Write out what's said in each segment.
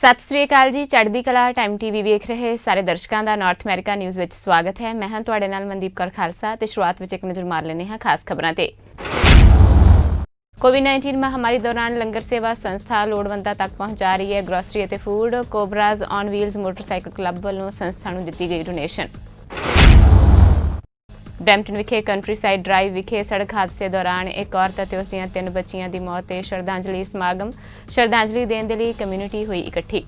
ਸਤਿ ਸ੍ਰੀ ਅਕਾਲ ਜੀ। ਚੜ੍ਹਦੀ ਕਲਾ ਟਾਈਮ ਟੀਵੀ ਵੇਖ ਰਹੇ ਸਾਰੇ ਦਰਸ਼ਕਾਂ ਦਾ ਨਾਰਥ ਅਮਰੀਕਾ ਨਿਊਜ਼ ਵਿੱਚ ਸਵਾਗਤ ਹੈ। ਮੈਂ ਹਾਂ ਤੁਹਾਡੇ ਨਾਲ ਮਨਦੀਪ ਕੌਰ ਖਾਲਸਾ ਤੇ ਸ਼ੁਰੂਆਤ ਵਿੱਚ ਇੱਕ ਨਜ਼ਰ ਮਾਰ ਲੈਂਦੇ ਹਾਂ ਖਾਸ ਖਬਰਾਂ ਤੇ। ਕੋਵਿਡ-19 ਮਹਾਮਾਰੀ ਦੌਰਾਨ ਲੰਗਰ ਸੇਵਾ ਸੰਸਥਾ ਲੋੜਵੰਦਾਂ ਤੱਕ ਪਹੁੰਚਾ ਰਹੀ ਹੈ ਗ੍ਰੋਸਰੀ ਅਤੇ food. ਕੋਬਰਾਜ਼ on wheels motorcycle club ਵੱਲੋਂ ਸੰਸਥਾ ਨੂੰ ਦਿੱਤੀ ਗਈ ਡੋਨੇਸ਼ਨ। ਬਰੈਂਪਟਨ ਵਿਖੇ ਕੰਟਰੀਸਾਈਡ ਡਰਾਈਵ ਵਿਖੇ ਸੜਕ ਹਾਦਸੇ ਦੌਰਾਨ ਇੱਕ ਔਰਤ ਅਤੇ ਉਸ ਦੀਆਂ 3 ਬੱਚੀਆਂ ਦੀ ਮੌਤ ਤੇ ਸ਼ਰਧਾਂਜਲੀ ਸਮਾਗਮ। ਸ਼ਰਧਾਂਜਲੀ ਦੇਣ ਦੇ ਲਈ ਕਮਿਊਨਿਟੀ ਹੋਈ ਇਕੱਠੀ।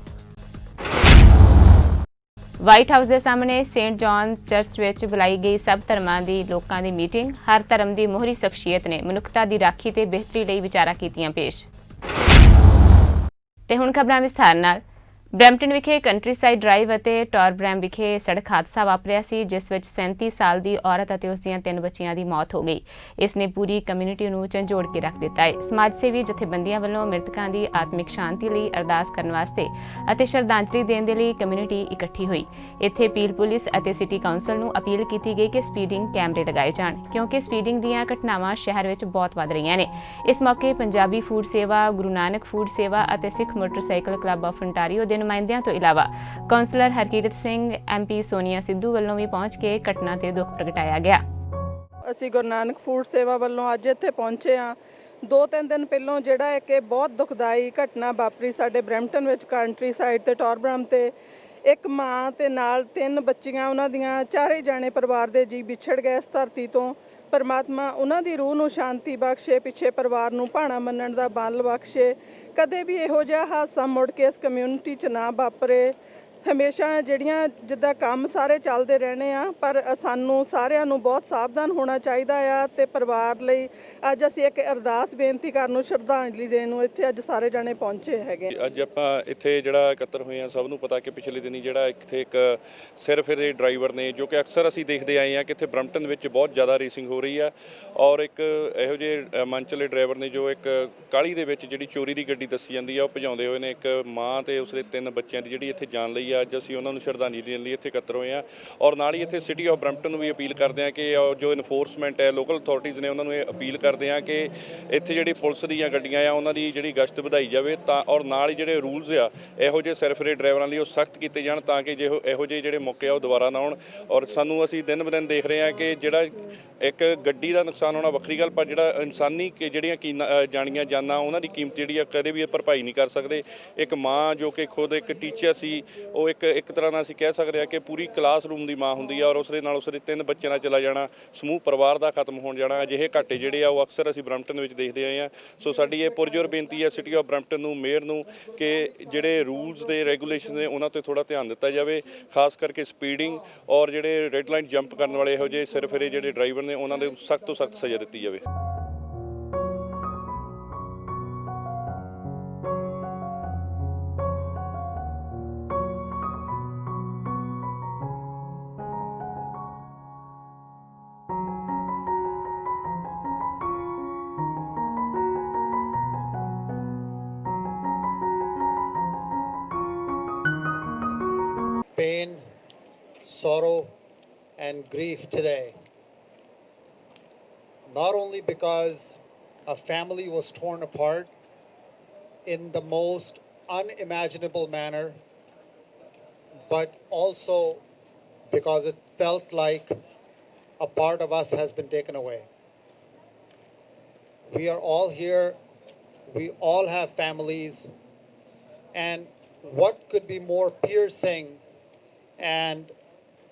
ਵਾਈਟ ਹਾਊਸ ਦੇ ਸਾਹਮਣੇ ਸੇਂਟ ਜੌਨ ਚਰਚ ਵਿੱਚ ਬੁਲਾਈ ਗਈ ਸਭ ਧਰਮਾਂ ਦੀ ਲੋਕਾਂ ਦੀ ਮੀਟਿੰਗ। ਹਰ ਧਰਮ ਦੀ ਮੋਹਰੀ ਸ਼ਖਸੀਅਤ ਨੇ ਮਨੁੱਖਤਾ ਦੀ ਰਾਖੀ ਤੇ ਬਿਹਤਰੀ ਲਈ ਵਿਚਾਰਾਂ ਕੀਤੀਆਂ ਪੇਸ਼। ਤੇ ਹੁਣ ਖਬਰਾਂ ਵਿਸਥਾਰ ਨਾਲ। ਬਰੈਂਪਟਨ ਵਿਖੇ ਕੰਟਰੀਸਾਈਡ ਡਰਾਈਵ ਅਤੇ ਟੌਰਬਰੈਮ ਵਿਖੇ ਸੜਕ ਹਾਦਸਾ ਵਾਪਰਿਆ ਸੀ, ਜਿਸ ਵਿੱਚ 37 ਸਾਲ ਦੀ ਔਰਤ ਅਤੇ ਉਸ ਦੀਆਂ 3 ਬੱਚੀਆਂ ਦੀ ਮੌਤ ਹੋ ਗਈ। ਇਸ ਨੇ ਪੂਰੀ ਕਮਿਊਨਿਟੀ ਨੂੰ ਝੰਜੋੜ ਕੇ ਰੱਖ ਦਿੱਤਾ ਹੈ। ਸਮਾਜ ਸੇਵੀ ਜਥੇਬੰਦੀਆਂ ਵੱਲੋਂ ਮ੍ਰਿਤਕਾਂ ਦੀ ਆਤਮਿਕ ਸ਼ਾਂਤੀ ਲਈ ਅਰਦਾਸ ਕਰਨ ਵਾਸਤੇ ਅਤੇ ਸ਼ਰਧਾਂਜਲੀ ਦੇਣ ਦੇ ਲਈ ਕਮਿਊਨਿਟੀ ਇਕੱਠੀ ਹੋਈ। ਇੱਥੇ ਪੀਲ ਪੁਲਿਸ ਅਤੇ ਸਿਟੀ ਕਾਉਂਸਲ ਨੂੰ ਅਪੀਲ ਕੀਤੀ ਗਈ ਕਿ ਸਪੀਡਿੰਗ ਕੈਮਰੇ ਲਗਾਏ ਜਾਣ, ਕਿਉਂਕਿ ਸਪੀਡਿੰਗ ਦੀਆਂ ਘਟਨਾਵਾਂ ਸ਼ਹਿਰ ਵਿੱਚ ਬਹੁਤ ਵੱਧ ਰਹੀਆਂ ਨੇ। ਇਸ ਮੌਕੇ ਪੰਜਾਬੀ ਫੂਡ ਸੇਵਾ, ਗੁਰੂ ਨਾਨਕ ਫੂਡ ਸੇਵਾ ਅਤੇ ਸਿੱਖ ਮੋਟਰਸਾਈਕਲ ਕਲੱਬ ਆਫ ਅੰਟਾਰੀਓ ਦੇ ਨੁਮਾਇੰਦਿਆਂ ਤੋਂ ਇਲਾਵਾ ਕੌਂਸਲਰ ਹਰਕੀਰਤ ਸਿੰਘ, MP ਸੋਨੀਆ ਸਿੱਧੂ ਵੱਲੋਂ ਵੀ ਪਹੁੰਚ ਕੇ ਘਟਨਾ ਤੇ ਦੁੱਖ ਪ੍ਰਗਟਾਇਆ ਗਿਆ। ਅਸੀਂ ਗੁਰੂ ਨਾਨਕ ਫੂਡ ਸੇਵਾ ਵੱਲੋਂ ਅੱਜ ਇੱਥੇ ਪਹੁੰਚੇ ਹਾਂ। 2-3 ਦਿਨ ਪਹਿਲਾਂ ਜਿਹੜਾ ਇੱਕ ਇਹ ਬਹੁਤ ਦੁਖਦਾਈ ਘਟਨਾ ਵਾਪਰੀ ਸਾਡੇ ਬਰੈਂਪਟਨ ਵਿੱਚ ਕੰਟਰੀ ਸਾਈਡ ਤੇ ਟੌਰਬਰਮ ਤੇ। ਇੱਕ ਮਾਂ ਤੇ ਨਾਲ 3 ਬੱਚੀਆਂ, ਉਹਨਾਂ ਦੀਆਂ 4 ਜਾਣੇ ਪਰਿਵਾਰ ਦੇ ਜੀ ਵਿਛੜ ਗਏ ਇਸ ਧਰਤੀ ਤੋਂ। ਪਰਮਾਤਮਾ ਉਹਨਾਂ ਦੀ ਰੂਹ ਨੂੰ ਸ਼ਾਂਤੀ ਬਖਸ਼ੇ, ਪਿੱਛੇ ਪਰਿਵਾਰ ਨੂੰ ਭਾਣਾ ਮੰਨਣ ਦਾ ਬਲ ਬਖਸ਼ੇ। ਕਦੇ ਵੀ ਇਹੋ ਜਿਹਾ ਹਾਦਸਾ ਮੁੜ ਕੇ ਇਸ ਕਮਿਊਨਿਟੀ 'ਚ ਨਾ ਵਾਪਰੇ। ਹਮੇਸ਼ਾ ਜਿਹੜੀਆਂ ਜਿੱਦਾਂ ਕੰਮ ਸਾਰੇ ਚੱਲਦੇ ਰਹਿਣੇ ਆ, ਪਰ ਸਾਨੂੰ ਸਾਰਿਆਂ ਨੂੰ ਬਹੁਤ ਸਾਵਧਾਨ ਹੋਣਾ ਚਾਹੀਦਾ ਆ। ਤੇ ਪਰਿਵਾਰ ਲਈ ਅੱਜ ਅਸੀਂ ਇੱਕ ਅਰਦਾਸ ਬੇਨਤੀ ਕਰਨ ਨੂੰ, ਸ਼ਰਧਾਂਜਲੀ ਦੇਣ ਨੂੰ ਇੱਥੇ ਅੱਜ ਸਾਰੇ ਜਾਣੇ ਪਹੁੰਚੇ ਹੈਗੇ। ਅੱਜ ਆਪਾਂ ਇੱਥੇ ਜਿਹੜਾ ਇਕੱਤਰ ਹੋਏ ਆ, ਸਭ ਨੂੰ ਪਤਾ ਕਿ ਪਿਛਲੇ ਦਿਨੀ ਜਿਹੜਾ ਇੱਥੇ ਇੱਕ ਸਿਰ ਫਿਰੇ ਡਰਾਈਵਰ ਨੇ, ਜੋ ਕਿ ਅਕਸਰ ਅਸੀਂ ਦੇਖਦੇ ਆਏ ਹਾਂ ਕਿ ਇੱਥੇ ਬਰੈਂਪਟਨ ਵਿੱਚ ਬਹੁਤ ਜ਼ਿਆਦਾ ਰੇਸਿੰਗ ਹੋ ਰਹੀ ਆ, ਔਰ ਇੱਕ ਇਹੋ ਜਿਹੇ ਮੰਚਲੇ ਡਰਾਈਵਰ ਨੇ ਜੋ ਇੱਕ ਕਾਹਲੀ ਦੇ ਵਿੱਚ ਜਿਹੜੀ ਚੋਰੀ ਦੀ ਗੱਡੀ ਦੱਸੀ ਜਾਂਦੀ ਆ ਉਹ ਭਜਾਉਂਦੇ ਹੋਏ ਨੇ ਇੱਕ ਮਾਂ ਤੇ ਉਸਦੇ 3 ਬੱਚਿਆਂ ਦੀ ਜਿਹੜੀ ਇੱਥੇ ਜਾਨ ਲਈ ਆ। ਅੱਜ ਅਸੀਂ ਉਹਨਾਂ ਨੂੰ ਸ਼ਰਧਾਂਜਲੀ ਦੇਣ ਲਈ ਇੱਥੇ ਇਕੱਤਰ ਹੋਏ ਹਾਂ, ਔਰ ਨਾਲ ਹੀ ਇੱਥੇ ਸਿਟੀ ਆਫ ਬਰੈਂਪਟਨ ਨੂੰ ਵੀ ਅਪੀਲ ਕਰਦੇ ਹਾਂ ਕਿ ਜੋ ਇਨਫੋਰਸਮੈਂਟ ਹੈ, ਲੋਕਲ ਅਥਾਰਟੀਜ਼ ਨੇ, ਉਹਨਾਂ ਨੂੰ ਇਹ ਅਪੀਲ ਕਰਦੇ ਹਾਂ ਕਿ ਇੱਥੇ ਜਿਹੜੀ ਪੁਲਿਸ ਦੀਆਂ ਗੱਡੀਆਂ ਆ ਉਹਨਾਂ ਦੀ ਜਿਹੜੀ ਗਸ਼ਤ ਵਧਾਈ ਜਾਵੇ, ਤਾਂ ਔਰ ਨਾਲ ਹੀ ਜਿਹੜੇ ਰੂਲਸ ਆ ਇਹੋ ਜਿਹੇ ਸਿਰਫਿਰੇ ਡਰਾਈਵਰਾਂ ਲਈ ਉਹ ਸਖਤ ਕੀਤੇ ਜਾਣ, ਤਾਂ ਕਿ ਇਹੋ ਜਿਹੇ ਜਿਹੜੇ ਮੌਕੇ ਆ ਉਹ ਦੁਬਾਰਾ ਨਾ ਆਉਣ। ਔਰ ਸਾਨੂੰ ਅਸੀਂ ਦਿਨ ਬ ਦਿਨ ਦੇਖ ਰਹੇ ਹਾਂ ਕਿ ਜਿਹੜਾ ਇੱਕ ਗੱਡੀ ਦਾ ਨੁਕਸਾਨ ਹੋਣਾ ਵੱਖਰੀ ਗੱਲ, ਪਰ ਜਿਹੜਾ ਇਨਸਾਨੀ ਜਿਹੜੀਆਂ ਜਾਣੀਆਂ ਜਾਨਾਂ ਉਹਨਾਂ ਦੀ ਕੀਮਤ ਜਿਹੜੀ ਆ ਕਦੇ ਵੀ ਭਰਪਾਈ ਨਹੀਂ ਕਰ ਸਕਦੇ। ਇੱਕ ਮਾਂ ਜੋ ਕਿ ਖੁਦ ਇੱਕ ਟੀਚਰ ਸੀ, ਉਹ ਇੱਕ ਤਰ੍ਹਾਂ ਨਾਲ ਅਸੀਂ ਕਹਿ ਸਕਦੇ ਹਾਂ ਕਿ ਪੂਰੀ ਕਲਾਸਰੂਮ ਦੀ ਮਾਂ ਹੁੰਦੀ ਆ, ਔਰ ਉਸਦੇ ਨਾਲ ਉਸਦੇ 3 ਬੱਚਿਆਂ ਨਾਲ ਚਲਾ ਜਾਣਾ, ਸਮੂਹ ਪਰਿਵਾਰ ਦਾ ਖਤਮ ਹੋਣ ਜਾਣਾ। ਅਜਿਹੇ ਘਾਟੇ ਜਿਹੜੇ ਆ ਉਹ ਅਕਸਰ ਅਸੀਂ ਬਰੈਂਪਟਨ ਵਿੱਚ ਦੇਖਦੇ ਆਏ ਹਾਂ। ਸੋ ਸਾਡੀ ਇਹ ਪੁਰਜੋਰ ਬੇਨਤੀ ਹੈ ਸਿਟੀ ਆਫ ਬਰੈਂਪਟਨ ਨੂੰ, ਮੇਅਰ ਨੂੰ, ਕਿ ਜਿਹੜੇ ਰੂਲਸ ਦੇ ਰੈਗੂਲੇਸ਼ਨ ਨੇ ਉਹਨਾਂ 'ਤੇ ਥੋੜ੍ਹਾ ਧਿਆਨ ਦਿੱਤਾ ਜਾਵੇ, ਖਾਸ ਕਰਕੇ ਸਪੀਡਿੰਗ ਔਰ ਜਿਹੜੇ ਰੈੱਡ ਲਾਈਨ ਜੰਪ ਕਰਨ ਵਾਲੇ ਇਹੋ ਜਿਹੇ ਸਿਰ ਫਿਰੇ ਜਿਹੜੇ ਡਰਾਈਵਰ ਨੇ ਉਹਨਾਂ ਦੇ ਸਖਤ ਤੋਂ ਸਖਤ ਸਜ਼ਾ ਦਿੱਤੀ ਜਾਵੇ। Pain, sorrow, and grief today. Not only because a family was torn apart in the most unimaginable manner, but also because it felt like a part of us has been taken away. We are all here, we all have families, and what could be more piercing and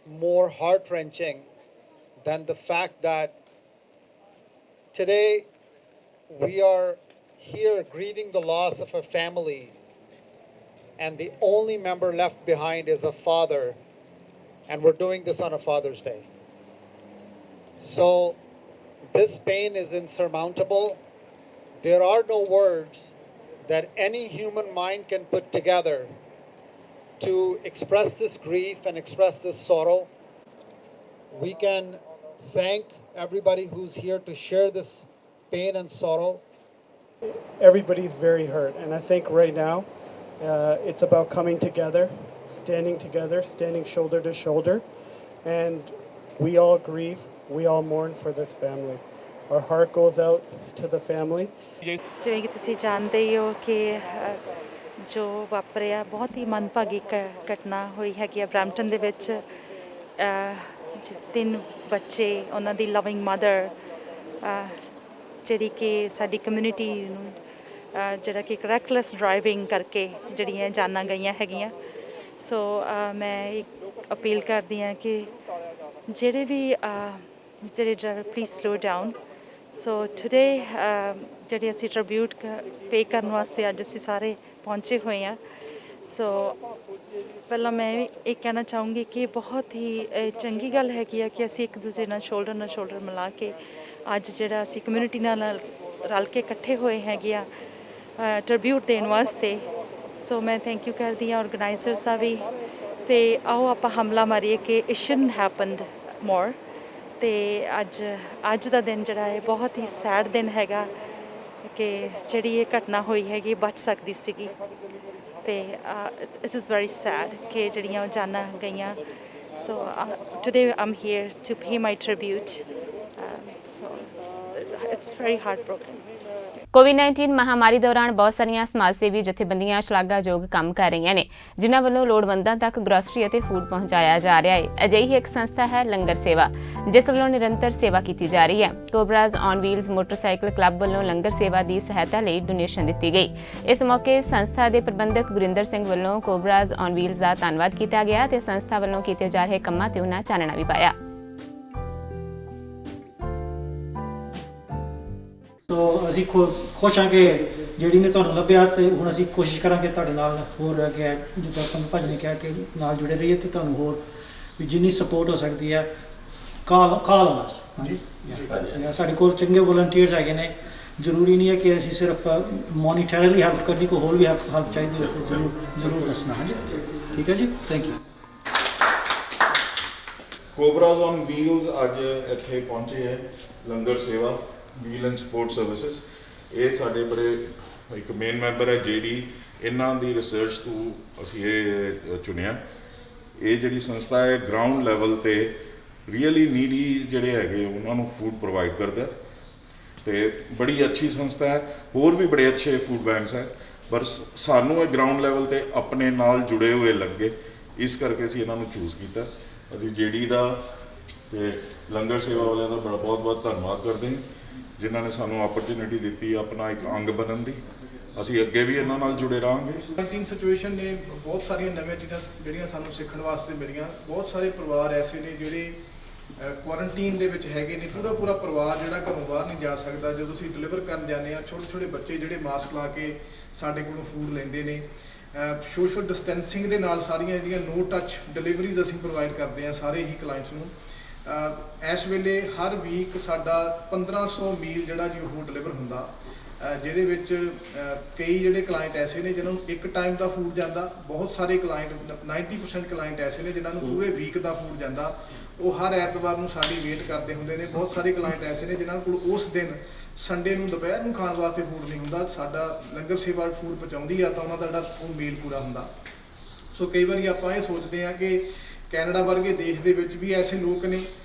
more heart-wrenching than the fact that today we are here grieving the loss of a family, and the only member left behind is a father, and we're doing this on a Father's Day. So this pain is insurmountable. There are no words that any human mind can put together to express this grief and express this sorrow. We can thank everybody who's here to share this pain and sorrow. Everybody's very hurt, and I think right now it's about coming together, standing shoulder to shoulder, and we all grieve, we all mourn for this family. Our heart goes out to the family. ਜਿਵੇਂ ਕਿ ਤੁਸੀਂ ਜਾਣਦੇ ਹੀ ਹੋ ਕਿ ਜੋ ਵਾਪਰਿਆ ਬਹੁਤ ਹੀ ਮੰਦਭਾਗੀ ਘਟਨਾ ਹੋਈ ਹੈਗੀ ਆ ਬਰੈਂਪਟਨ ਦੇ ਵਿੱਚ। 3 ਬੱਚੇ, ਉਹਨਾਂ ਦੀ ਲਵਿੰਗ ਮਦਰ, ਜਿਹੜੀ ਕਿ ਸਾਡੀ ਕਮਿਊਨਿਟੀ ਨੂੰ ਜਿਹੜਾ ਕਿ ਰੈਕਲੈਸ ਡਰਾਈਵਿੰਗ ਕਰਕੇ ਜਿਹੜੀਆਂ ਜਾਨਾਂ ਗਈਆਂ ਹੈਗੀਆਂ। ਸੋ ਮੈਂ ਇੱਕ ਅਪੀਲ ਕਰਦੀ ਹਾਂ ਕਿ ਜਿਹੜੇ driver please slow down. So today ਜਿਹੜੇ ਅਸੀਂ ਟ੍ਰਿਬਿਊਟ ਪੇ ਕਰਨ ਵਾਸਤੇ ਅੱਜ ਅਸੀਂ ਸਾਰੇ ਪਹੁੰਚੇ ਹੋਏ ਹਾਂ। ਸੋ ਪਹਿਲਾਂ ਮੈਂ ਇਹ ਕਹਿਣਾ ਚਾਹੂੰਗੀ ਕਿ ਬਹੁਤ ਹੀ ਚੰਗੀ ਗੱਲ ਹੈਗੀ ਆ ਕਿ ਅਸੀਂ ਇੱਕ ਦੂਜੇ ਨਾਲ ਸ਼ੋਲਡਰ ਮਿਲਾ ਕੇ ਅੱਜ ਜਿਹੜਾ ਅਸੀਂ ਕਮਿਊਨਿਟੀ ਨਾਲ ਰਲ ਕੇ ਇਕੱਠੇ ਹੋਏ ਹੈਗੇ ਆ ਟ੍ਰਿਬਿਊਟ ਦੇਣ ਵਾਸਤੇ। ਸੋ ਮੈਂ ਥੈਂਕ ਯੂ ਕਰਦੀ ਹਾਂ ਆਰਗੇਨਾਈਜ਼ਰਸ ਦਾ ਵੀ। ਅਤੇ ਆਓ ਆਪਾਂ ਹਮਲਾ ਮਾਰੀਏ ਕਿ ਇਟ ਸ਼ੁਡਨਟ ਹੈਪਨ ਮੋਰ। ਅਤੇ ਅੱਜ ਦਾ ਦਿਨ ਜਿਹੜਾ ਹੈ ਬਹੁਤ ਹੀ ਸੈਡ ਦਿਨ ਹੈਗਾ ਕਿ ਜਿਹੜੀ ਇਹ ਘਟਨਾ ਹੋਈ ਹੈਗੀ ਬਚ ਸਕਦੀ ਸੀਗੀ। ਅਤੇ ਇਟ ਇਜ਼ ਵੈਰੀ ਸੈਡ ਕਿ ਜਿਹੜੀਆਂ ਜਾਨਾਂ ਗਈਆਂ। So today I'm here to pay my tribute. So it's very heart broken. COVID ਮਹਾਮਾਰੀ ਦੌਰਾਨ ਬਹੁਤ ਸਾਰੀਆਂ ਸਮਾਜ ਸੇਵੀ ਜਥੇਬੰਦੀਆਂ ਸ਼ਲਾਘਾਯੋਗ ਕੰਮ ਕਰ ਰਹੀਆਂ ਨੇ, ਜਿਨ੍ਹਾਂ ਵੱਲੋਂ ਲੋੜਵੰਦਾਂ ਤੱਕ ਗਰੋਸਰੀ ਅਤੇ ਫੂਡ ਪਹੁੰਚਾਇਆ ਜਾ ਰਿਹਾ ਹੈ। ਅਜਿਹੀ ਇੱਕ ਸੰਸਥਾ ਹੈ ਲੰਗਰ ਸੇਵਾ, ਜਿਸ ਵੱਲੋਂ ਨਿਰੰਤਰ ਸੇਵਾ ਕੀਤੀ ਜਾ ਰਹੀ ਹੈ। ਕੋਬਰਾਜ਼ ਔਨ ਵੀਲਜ਼ ਮੋਟਰਸਾਈਕਲ ਕਲੱਬ ਵੱਲੋਂ ਲੰਗਰ ਸੇਵਾ ਦੀ ਸਹਾਇਤਾ ਲਈ ਡੋਨੇਸ਼ਨ ਦਿੱਤੀ ਗਈ। ਇਸ ਮੌਕੇ ਸੰਸਥਾ ਦੇ ਪ੍ਰਬੰਧਕ ਗੁਰਿੰਦਰ ਸਿੰਘ ਵੱਲੋਂ ਕੋਬਰਾਜ਼ ਔਨ ਵੀਲਜ਼ ਦਾ ਧੰਨਵਾਦ ਕੀਤਾ ਗਿਆ ਤੇ ਸੰਸਥਾ ਵੱਲੋਂ ਕੀਤੇ ਜਾ ਰਹੇ ਕੰਮਾਂ ਤੇ ਉਹਨਾਂ ਚਾਨਣਾ ਵੀ ਪਾਇਆ। ਸੋ ਅਸੀਂ ਖੁਸ਼ ਹਾਂ ਕਿ ਜਿਹੜੀ ਨੇ ਤੁਹਾਨੂੰ ਲੱਭਿਆ, ਤੇ ਹੁਣ ਅਸੀਂ ਕੋਸ਼ਿਸ਼ ਕਰਾਂਗੇ ਤੁਹਾਡੇ ਨਾਲ ਹੋਰ ਅੱਗੇ ਜਿੱਦਾਂ ਤੁਹਾਨੂੰ ਭਾਜੀ ਨੇ ਕਿਹਾ ਕਿ ਨਾਲ ਜੁੜੇ ਰਹੀਏ ਤੇ ਤੁਹਾਨੂੰ ਹੋਰ ਵੀ ਜਿੰਨੀ ਸਪੋਰਟ ਹੋ ਸਕਦੀ ਹੈ ਕਾਲ ਔਨ ਅਸ। ਹਾਂਜੀ, ਸਾਡੇ ਕੋਲ ਚੰਗੇ ਵੋਲੰਟੀਅਰਸ ਹੈਗੇ ਨੇ। ਜ਼ਰੂਰੀ ਨਹੀਂ ਹੈ ਕਿ ਅਸੀਂ ਸਿਰਫ ਮੋਨੀਟਰੀਲੀ ਹੈਲਪ ਕਰਨੀ, ਕੋਈ ਹੋਰ ਵੀ ਹੈਲਪ ਚਾਹੀਦੀ ਹੋਵੇ ਜ਼ਰੂਰ ਦੱਸਣਾ। ਹਾਂਜੀ, ਠੀਕ ਹੈ ਜੀ, ਥੈਂਕ ਯੂ। ਕੋਬਰਾਜ਼ ਔਨ ਵੀਲਜ਼ ਅੱਜ ਇੱਥੇ ਪਹੁੰਚੇ ਹੈ ਲੰਗਰ ਸੇਵਾ ਵੀਲ ਐਂਡ ਸਪੋਰਟ ਸਰਵਿਸਿਜ਼। ਇਹ ਸਾਡੇ ਬੜੇ ਇੱਕ ਮੇਨ ਮੈਂਬਰ ਹੈ ਜਿਹੜੀ ਇਹਨਾਂ ਦੀ ਰਿਸਰਚ ਤੋਂ ਅਸੀਂ ਇਹ ਚੁਣਿਆ। ਇਹ ਜਿਹੜੀ ਸੰਸਥਾ ਹੈ ਗਰਾਊਂਡ ਲੈਵਲ ਤੇ ਰੀਅਲੀ ਨੀਡੀ ਜਿਹੜੇ ਹੈਗੇ ਉਹਨਾਂ ਨੂੰ ਫੂਡ ਪ੍ਰੋਵਾਈਡ ਕਰਦਾ ਤੇ ਬੜੀ ਅੱਛੀ ਸੰਸਥਾ ਹੈ। ਹੋਰ ਵੀ ਬੜੇ ਅੱਛੇ ਫੂਡ ਬੈਂਕਸ ਹੈ, ਪਰ ਸਾਨੂੰ ਇਹ ਗਰਾਊਂਡ ਲੈਵਲ ਤੇ ਆਪਣੇ ਨਾਲ ਜੁੜੇ ਹੋਏ ਲੱਗੇ, ਇਸ ਕਰਕੇ ਅਸੀਂ ਇਹਨਾਂ ਨੂੰ ਚੂਜ਼ ਕੀਤਾ। ਅਸੀਂ ਜਿਹੜੀ ਦਾ ਤੇ ਲੰਗਰ ਸੇਵਾ ਵਾਲਿਆਂ ਦਾ ਬੜਾ ਬਹੁਤ ਧੰਨਵਾਦ ਕਰਦੇ ਹਾਂ ਜਿਨ੍ਹਾਂ ਨੇ ਸਾਨੂੰ ਆਪਰਚੁਨਿਟੀ ਦਿੱਤੀ ਆਪਣਾ ਇੱਕ ਅੰਗ ਬਣਨ ਦੀ। ਅਸੀਂ ਅੱਗੇ ਵੀ ਇਹਨਾਂ ਨਾਲ ਜੁੜੇ ਰਹਾਂਗੇ। 19 ਸਿਚੁਏਸ਼ਨ ਨੇ ਬਹੁਤ ਸਾਰੀਆਂ ਨਵੀਆਂ ਚੀਜ਼ਾਂ ਜਿਹੜੀਆਂ ਸਾਨੂੰ ਸਿੱਖਣ ਵਾਸਤੇ ਮਿਲੀਆਂ। ਬਹੁਤ ਸਾਰੇ ਪਰਿਵਾਰ ਐਸੇ ਨੇ ਜਿਹੜੇ ਕੁਆਰੰਟੀਨ ਦੇ ਵਿੱਚ ਹੈਗੇ ਨੇ। ਪੂਰਾ ਪਰਿਵਾਰ ਜਿਹੜਾ ਘਰੋਂ ਬਾਹਰ ਨਹੀਂ ਜਾ ਸਕਦਾ। ਜਦੋਂ ਅਸੀਂ ਡਿਲੀਵਰ ਕਰਨ ਜਾਂਦੇ ਹਾਂ, ਛੋਟੇ ਬੱਚੇ ਜਿਹੜੇ ਮਾਸਕ ਲਾ ਕੇ ਸਾਡੇ ਕੋਲੋਂ ਫੂਡ ਲੈਂਦੇ ਨੇ। ਸੋਸ਼ਲ ਡਿਸਟੈਂਸਿੰਗ ਦੇ ਨਾਲ ਸਾਰੀਆਂ ਜਿਹੜੀਆਂ ਨੋ ਟੱਚ ਡਿਲੀਵਰੀਜ਼ ਅਸੀਂ ਪ੍ਰੋਵਾਈਡ ਕਰਦੇ ਹਾਂ ਸਾਰੇ ਹੀ ਕਲਾਇੰਟਸ ਨੂੰ। ਇਸ ਵੇਲੇ ਹਰ ਵੀਕ ਸਾਡਾ 1500 ਮੀਲ ਜਿਹੜਾ ਜੀ ਉਹ ਡਿਲੀਵਰ ਹੁੰਦਾ, ਜਿਹਦੇ ਵਿੱਚ ਕਈ ਜਿਹੜੇ ਕਲਾਇੰਟ ਐਸੇ ਨੇ ਜਿਨ੍ਹਾਂ ਨੂੰ ਇੱਕ ਟਾਈਮ ਦਾ ਫੂਡ ਜਾਂਦਾ। ਬਹੁਤ ਸਾਰੇ ਕਲਾਇੰਟ 90% ਕਲਾਇੰਟ ਐਸੇ ਨੇ ਜਿਨ੍ਹਾਂ ਨੂੰ ਪੂਰੇ ਵੀਕ ਦਾ ਫੂਡ ਜਾਂਦਾ। ਉਹ ਹਰ ਐਤਵਾਰ ਨੂੰ ਸਾਡੀ ਵੇਟ ਕਰਦੇ ਹੁੰਦੇ ਨੇ। ਬਹੁਤ ਸਾਰੇ ਕਲਾਇੰਟ ਐਸੇ ਨੇ ਜਿਨ੍ਹਾਂ ਕੋਲ ਉਸ ਦਿਨ ਸੰਡੇ ਨੂੰ ਦੁਪਹਿਰ ਨੂੰ ਖਾਣ ਵਾਸਤੇ ਫੂਡ ਨਹੀਂ ਹੁੰਦਾ। ਸਾਡਾ ਲੰਗਰ ਸੇਵਾ ਫੂਡ ਪਹੁੰਚਾਉਂਦੀ ਆ ਤਾਂ ਉਹਨਾਂ ਦਾ ਜਿਹੜਾ ਉਹ ਮੀਲ ਪੂਰਾ ਹੁੰਦਾ। ਸੋ ਕਈ ਵਾਰੀ ਆਪਾਂ ਇਹ ਸੋਚਦੇ ਹਾਂ ਕਿ ਕੈਨੇਡਾ ਵਰਗੇ ਦੇਸ਼ ਦੇ ਵਿੱਚ ਵੀ ਐਸੇ ਲੋਕ ਨੇ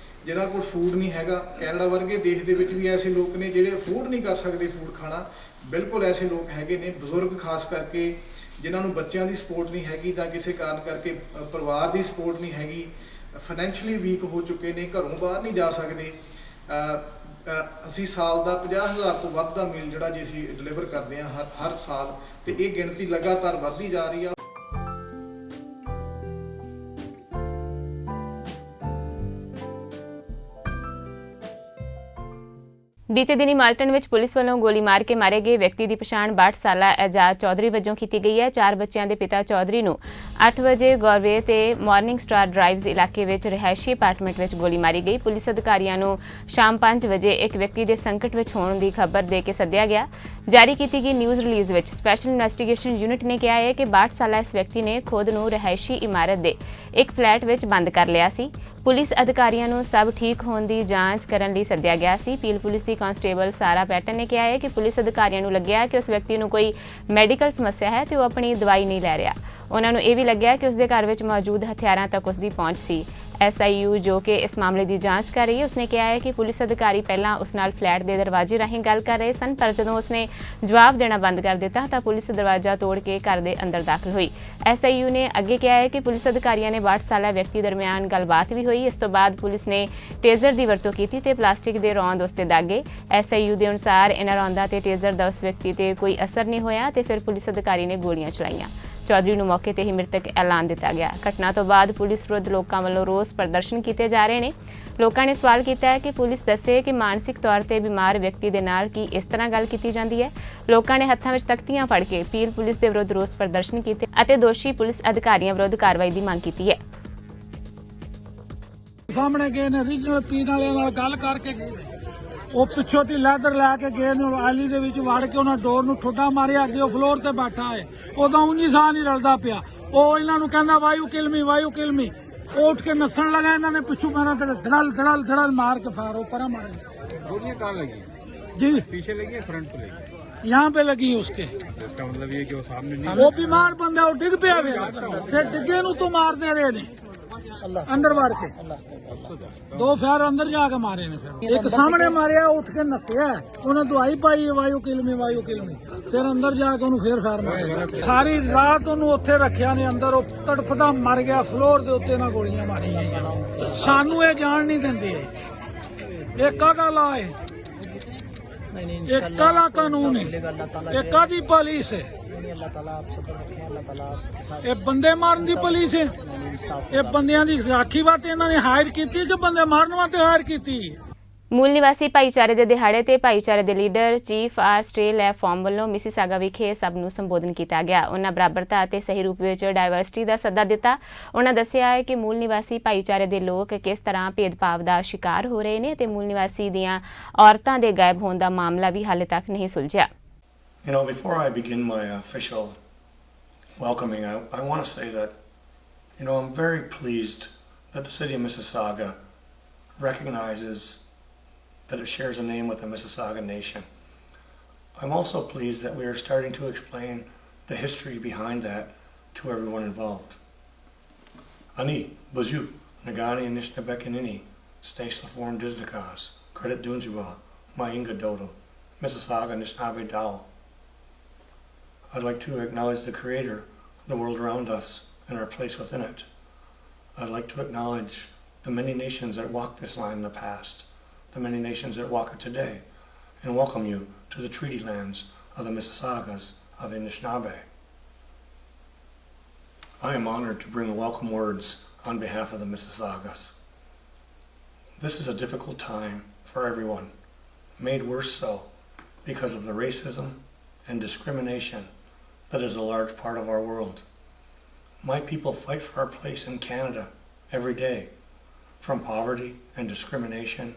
ਜਿਨ੍ਹਾਂ ਕੋਲ ਫੂਡ ਨਹੀਂ ਹੈਗਾ। ਕੈਨੇਡਾ ਵਰਗੇ ਦੇਸ਼ ਦੇ ਵਿੱਚ ਵੀ ਐਸੇ ਲੋਕ ਨੇ ਜਿਹੜੇ ਅਫੋਰਡ ਨਹੀਂ ਕਰ ਸਕਦੇ ਫੂਡ ਖਾਣਾ। ਬਿਲਕੁਲ ਐਸੇ ਲੋਕ ਹੈਗੇ ਨੇ, ਬਜ਼ੁਰਗ ਖਾਸ ਕਰਕੇ, ਜਿਨ੍ਹਾਂ ਨੂੰ ਬੱਚਿਆਂ ਦੀ ਸਪੋਰਟ ਨਹੀਂ ਹੈਗੀ ਜਾਂ ਕਿਸੇ ਕਾਰਨ ਕਰਕੇ ਪਰਿਵਾਰ ਦੀ ਸਪੋਰਟ ਨਹੀਂ ਹੈਗੀ, ਫਾਈਨੈਂਸ਼ੀਅਲੀ ਵੀਕ ਹੋ ਚੁੱਕੇ ਨੇ, ਘਰੋਂ ਬਾਹਰ ਨਹੀਂ ਜਾ ਸਕਦੇ। ਅਸੀਂ ਸਾਲ ਦਾ 50,000 ਤੋਂ ਵੱਧ ਦਾ ਮੀਲ ਜਿਹੜਾ ਜੀ ਅਸੀਂ ਡਿਲੀਵਰ ਕਰਦੇ ਹਾਂ ਹਰ ਸਾਲ, ਤੇ ਇਹ ਗਿਣਤੀ ਲਗਾਤਾਰ ਵੱਧਦੀ ਜਾ ਰਹੀ ਆ। ਬੀਤੇ ਦਿਨੀ ਮਾਲਟਨ ਵਿੱਚ ਪੁਲਿਸ ਵੱਲੋਂ ਗੋਲੀ ਮਾਰ ਕੇ ਮਾਰੇ ਗਏ ਵਿਅਕਤੀ ਦੀ ਪਛਾਣ 62 ਸਾਲਾ ਐਜਾਜ਼ ਚੌਧਰੀ ਵਜੋਂ ਕੀਤੀ ਗਈ ਹੈ। 4 ਬੱਚਿਆਂ ਦੇ ਪਿਤਾ ਚੌਧਰੀ ਨੂੰ 8 ਵਜੇ ਗੌਰਵੇ ਤੇ ਮਾਰਨਿੰਗ ਸਟਾਰ ਡਰਾਈਵਜ਼ ਇਲਾਕੇ ਵਿੱਚ ਰਿਹਾਇਸ਼ੀ ਅਪਾਰਟਮੈਂਟ ਵਿੱਚ ਗੋਲੀ ਮਾਰੀ ਗਈ। ਪੁਲਿਸ ਅਧਿਕਾਰੀਆਂ ਨੂੰ ਸ਼ਾਮ 5 ਵਜੇ ਇੱਕ ਵਿਅਕਤੀ ਦੇ ਸੰਕਟ ਵਿੱਚ ਹੋਣ ਦੀ ਖਬਰ ਦੇ ਕੇ ਸੱਦਿਆ ਗਿਆ। ਜਾਰੀ ਕੀਤੀ ਗਈ ਨਿਊਜ਼ ਰਿਲੀਜ਼ ਵਿੱਚ ਸਪੈਸ਼ਲ ਇਨਵੈਸਟੀਗੇਸ਼ਨ ਯੂਨਿਟ ਨੇ ਕਿਹਾ ਹੈ ਕਿ 62 ਸਾਲਾ ਇਸ ਵਿਅਕਤੀ ਨੇ ਖੁਦ ਨੂੰ ਰਿਹਾਇਸ਼ੀ ਇਮਾਰਤ ਦੇ ਇੱਕ ਫਲੈਟ ਵਿੱਚ ਬੰਦ ਕਰ ਲਿਆ ਸੀ। ਪੁਲਿਸ ਅਧਿਕਾਰੀਆਂ ਨੂੰ ਸਭ ਠੀਕ ਹੋਣ ਦੀ ਜਾਂਚ ਕਰਨ ਲਈ ਸੱਦਿਆ ਗਿਆ ਸੀ। ਪੀਲ ਪੁਲਿਸ ਦੀ ਕਾਂਸਟੇਬਲ ਸਾਰਾ ਪੈਟਨ ਨੇ ਕਿਹਾ ਹੈ ਕਿ ਪੁਲਿਸ ਅਧਿਕਾਰੀਆਂ ਨੂੰ ਲੱਗਿਆ ਕਿ ਉਸ ਵਿਅਕਤੀ ਨੂੰ ਕੋਈ ਮੈਡੀਕਲ ਸਮੱਸਿਆ ਹੈ ਤੇ ਉਹ ਆਪਣੀ ਦਵਾਈ ਨਹੀਂ ਲੈ ਰਿਹਾ। ਉਹਨਾਂ ਨੂੰ ਇਹ ਵੀ ਲੱਗਿਆ ਕਿ ਉਸ ਦੇ ਘਰ ਵਿੱਚ ਮੌਜੂਦ ਹਥਿਆਰਾਂ ਤੱਕ ਉਸ ਦੀ ਪਹੁੰਚ ਸੀ। SIU ਜੋ ਕਿ ਇਸ ਮਾਮਲੇ ਦੀ ਜਾਂਚ ਕਰ ਰਹੀ ਹੈ ਉਸਨੇ ਕਿਹਾ ਹੈ ਕਿ ਪੁਲਿਸ ਅਧਿਕਾਰੀ ਪਹਿਲਾਂ ਉਸ ਨਾਲ ਫਲੈਟ ਦੇ ਦਰਵਾਜ਼ੇ ਰਾਹੀਂ ਗੱਲ ਕਰ ਰਹੇ ਸਨ, ਪਰ ਜਦੋਂ ਉਸਨੇ ਜਵਾਬ ਦੇਣਾ ਬੰਦ ਕਰ ਦਿੱਤਾ ਤਾਂ ਪੁਲਿਸ ਦਰਵਾਜ਼ਾ ਤੋੜ ਕੇ ਘਰ ਦੇ ਅੰਦਰ ਦਾਖਲ ਹੋਈ। SIU ਨੇ ਅੱਗੇ ਕਿਹਾ ਹੈ ਕਿ ਪੁਲਿਸ ਅਧਿਕਾਰੀਆਂ ਨੇ 62 ਸਾਲਾ ਵਿਅਕਤੀ ਦਰਮਿਆਨ ਗੱਲਬਾਤ ਵੀ ਹੋਈ। ਇਸ ਤੋਂ ਬਾਅਦ ਪੁਲਿਸ ਨੇ ਟੇਜ਼ਰ ਦੀ ਵਰਤੋਂ ਕੀਤੀ ਤੇ ਪਲਾਸਟਿਕ ਦੇ ਰੌਂਦ ਉਸ ਤੇ ਦਾਗੇ। SIU ਦੇ ਅਨੁਸਾਰ ਇਹਨਾਂ ਰੌਂਦਾਂ ਤੇ ਟੇਜ਼ਰ ਦਾ ਉਸ ਵਿਅਕਤੀ ਤੇ ਕੋਈ ਅਸਰ ਨਹੀਂ ਹੋਇਆ ਤੇ ਫਿਰ ਪੁਲਿਸ ਅਧਿਕਾਰੀ ਨੇ ਗੋਲੀਆਂ ਚਲਾਈਆਂ। ਚੌਧਰੀ ਨੂੰ ਮੌਕੇ ਤੇ ਹੀ ਮ੍ਰਿਤਕ ਐਲਾਨ ਦਿੱਤਾ ਗਿਆ। ਘਟਨਾ ਤੋਂ ਬਾਅਦ ਪੁਲਿਸ ਵਿਰੁੱਧ ਲੋਕਾਂ ਵੱਲੋਂ ਰੋਸ ਪ੍ਰਦਰਸ਼ਨ ਕੀਤੇ ਜਾ ਰਹੇ ਨੇ। ਲੋਕਾਂ ਨੇ ਸਵਾਲ ਕੀਤਾ ਹੈ ਕਿ ਪੁਲਿਸ ਦੱਸੇ ਕਿ ਮਾਨਸਿਕ ਤੌਰ ਤੇ ਬਿਮਾਰ ਵਿਅਕਤੀ ਦੇ ਨਾਲ ਕੀ ਇਸ ਤਰ੍ਹਾਂ ਗੱਲ ਕੀਤੀ ਜਾਂਦੀ ਹੈ। ਲੋਕਾਂ ਨੇ ਹੱਥਾਂ ਵਿੱਚ ਤਖਤੀਆਂ ਫੜ ਕੇ ਪੀਰ ਪੁਲਿਸ ਦੇ ਵਿਰੁੱਧ ਰੋਸ ਪ੍ਰਦਰਸ਼ਨ ਕੀਤੇ ਅਤੇ ਦੋਸ਼ੀ ਪੁਲਿਸ ਅਧਿਕਾਰੀਆਂ ਵਿਰੁੱਧ ਕਾਰਵਾਈ ਦੀ ਮੰਗ ਕੀਤੀ ਹੈ। ਸਾਹਮਣੇ ਗਏ ਨੇ ਰੀਜਨਲ ਪੀਰ ਵਾਲਿਆਂ ਨਾਲ ਗੱਲ ਕਰਕੇ ਉਹ ਪਿੱਛੋਂ ਦੀ ਲੈਦਰ ਲੈ ਕੇ ਗਏ ਨੇ ਆਲੀ ਦੇ ਵਿੱਚ ਵੜ ਕੇ ਉਹਨਾਂ ਡੋਰ ਨੂੰ ਠੁੱਡਾ ਮਾਰਿਆ। ਅੱਗੇ ਉਹ ਫਲੋਰ ਤੇ ਬੈਠਾ ਹੈ, ਉਦੋਂ ਉਂਝ ਸਾਹ ਨਹੀਂ ਰਲਦਾ ਪਿਆ। ਉਹ ਇਹਨਾਂ ਨੂੰ ਕਹਿੰਦਾ ਵਾਯੂ ਕਿਲਮੀ ਵਾਯੂ ਕਿਲਮੀ। ਉਹ ਉੱਠ ਕੇ ਨੱਸਣ ਲਗਾ, ਇਹਨਾਂ ਨੇ ਪਿੱਛੋਂ ਮੇਰਾ ਧੜਲ ਧੜਲ ਧੜਲ ਮਾਰ के फायर ऊपर मारे। गोलियां कहाँ लगी जी? पीछे लगी है फ्रंट पे लगी? यहाँ पे लगी उसके। इसका मतलब ये कि वो सामने नहीं, वो बीमार बंदा वो डिग पे फिर डिगे नु तो मार दे रहे ने अंदर वार के। 2 फायर अंदर जाके मारे ने, फिर एक सामने मारे उठ के नसिया। उन्हें दवाई पाई वायु किलमी फिर अंदर जाके उन्हें फिर फायर मारे। सारी रात उन्हें उत्थे रखिया ने अंदर, वो तड़फदा मर गया फ्लोर दे उत्ते ना गोलियां मारियां। सानू ये जान नहीं देंदे ये कादा ला है, ये काला कानून है, ये कादी पुलिस है, ये बंदे मारन दी पुलिस है। ये बंदियां दी राखी वास्ते इन्होंने हायर की कि बंदे मारन वास्ते हायर की। ਮੂਲ ਨਿਵਾਸੀ ਭਾਈਚਾਰੇ ਦੇ ਦਿਹਾੜੇ ਤੇ ਭਾਈਚਾਰੇ ਦੇ ਲੀਡਰ ਚੀਫ ਆਰ ਸਟੇ ਲੈ ਫਾਰਮ ਵੱਲੋਂ ਮਿਸੀਸਾਗਾ ਵਿਖੇ ਸਭ ਨੂੰ ਸੰਬੋਧਨ ਕੀਤਾ ਗਿਆ। ਉਹਨਾਂ ਬਰਾਬਰਤਾ ਅਤੇ ਸਹੀ ਰੂਪ ਵਿੱਚ ਡਾਇਵਰਸਿਟੀ ਦਾ ਸੱਦਾ ਦਿੱਤਾ। ਉਹਨਾਂ ਦੱਸਿਆ ਹੈ ਕਿ ਮੂਲ ਨਿਵਾਸੀ ਭਾਈਚਾਰੇ ਦੇ ਲੋਕ ਕਿਸ ਤਰ੍ਹਾਂ ਭੇਦਭਾਵ ਦਾ ਸ਼ਿਕਾਰ ਹੋ ਰਹੇ ਨੇ ਤੇ ਮੂਲ ਨਿਵਾਸੀ ਦੀਆਂ ਔਰਤਾਂ ਦੇ ਗਾਇਬ ਹੋਣ ਦਾ ਮਾਮਲਾ ਵੀ ਹਾਲੇ ਤੱਕ ਨਹੀਂ ਸੁਲਝਿਆ। You know, before I begin my official welcoming, I want to say that, you know, I'm very pleased that the city of Mississauga recognizes that it shares a name with the Mississauga Nation. I'm also pleased that we are starting to explain the history behind that to everyone involved. Ani, Bazu, Nagani Nishnabekini, Staslaform Diznakas, Credit Dunjuba, Mainga Dodo, Mississauga Nishnabe Dao. I'd like to acknowledge the Creator, the world around us, and our place within it. I'd like to acknowledge the many nations that walked this land in the past, the many nations that walk it today, and welcome you to the treaty lands of the Mississaugas of the Anishinaabe. I am honored to bring the welcome words on behalf of the Mississaugas. This is a difficult time for everyone, made worse so because of the racism and discrimination that is a large part of our world. My people fight for our place in Canada every day, from poverty and discrimination,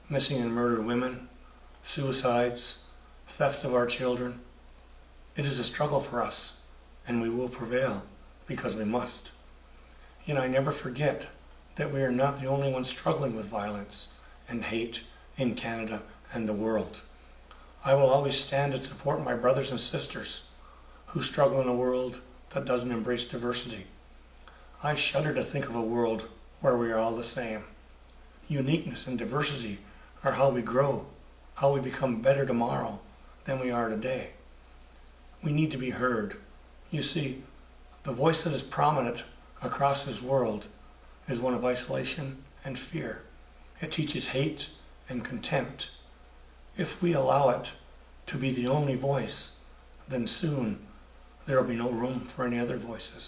missing and murdered women, suicides, theft of our children. It is a struggle for us, and we will prevail because we must. Yet I never forget that we are not the only ones struggling with violence and hate in Canada and the world. I will always stand and support my brothers and sisters who struggle in a world that doesn't embrace diversity. I shudder to think of a world where we are all the same. Uniqueness and diversity are how we grow, how we become better tomorrow than we are today. We need to be heard. You see, the voice that is prominent across this world is one of isolation and fear. It teaches hate and contempt. If we allow it to be the only voice, then soon there will be no room for any other voices.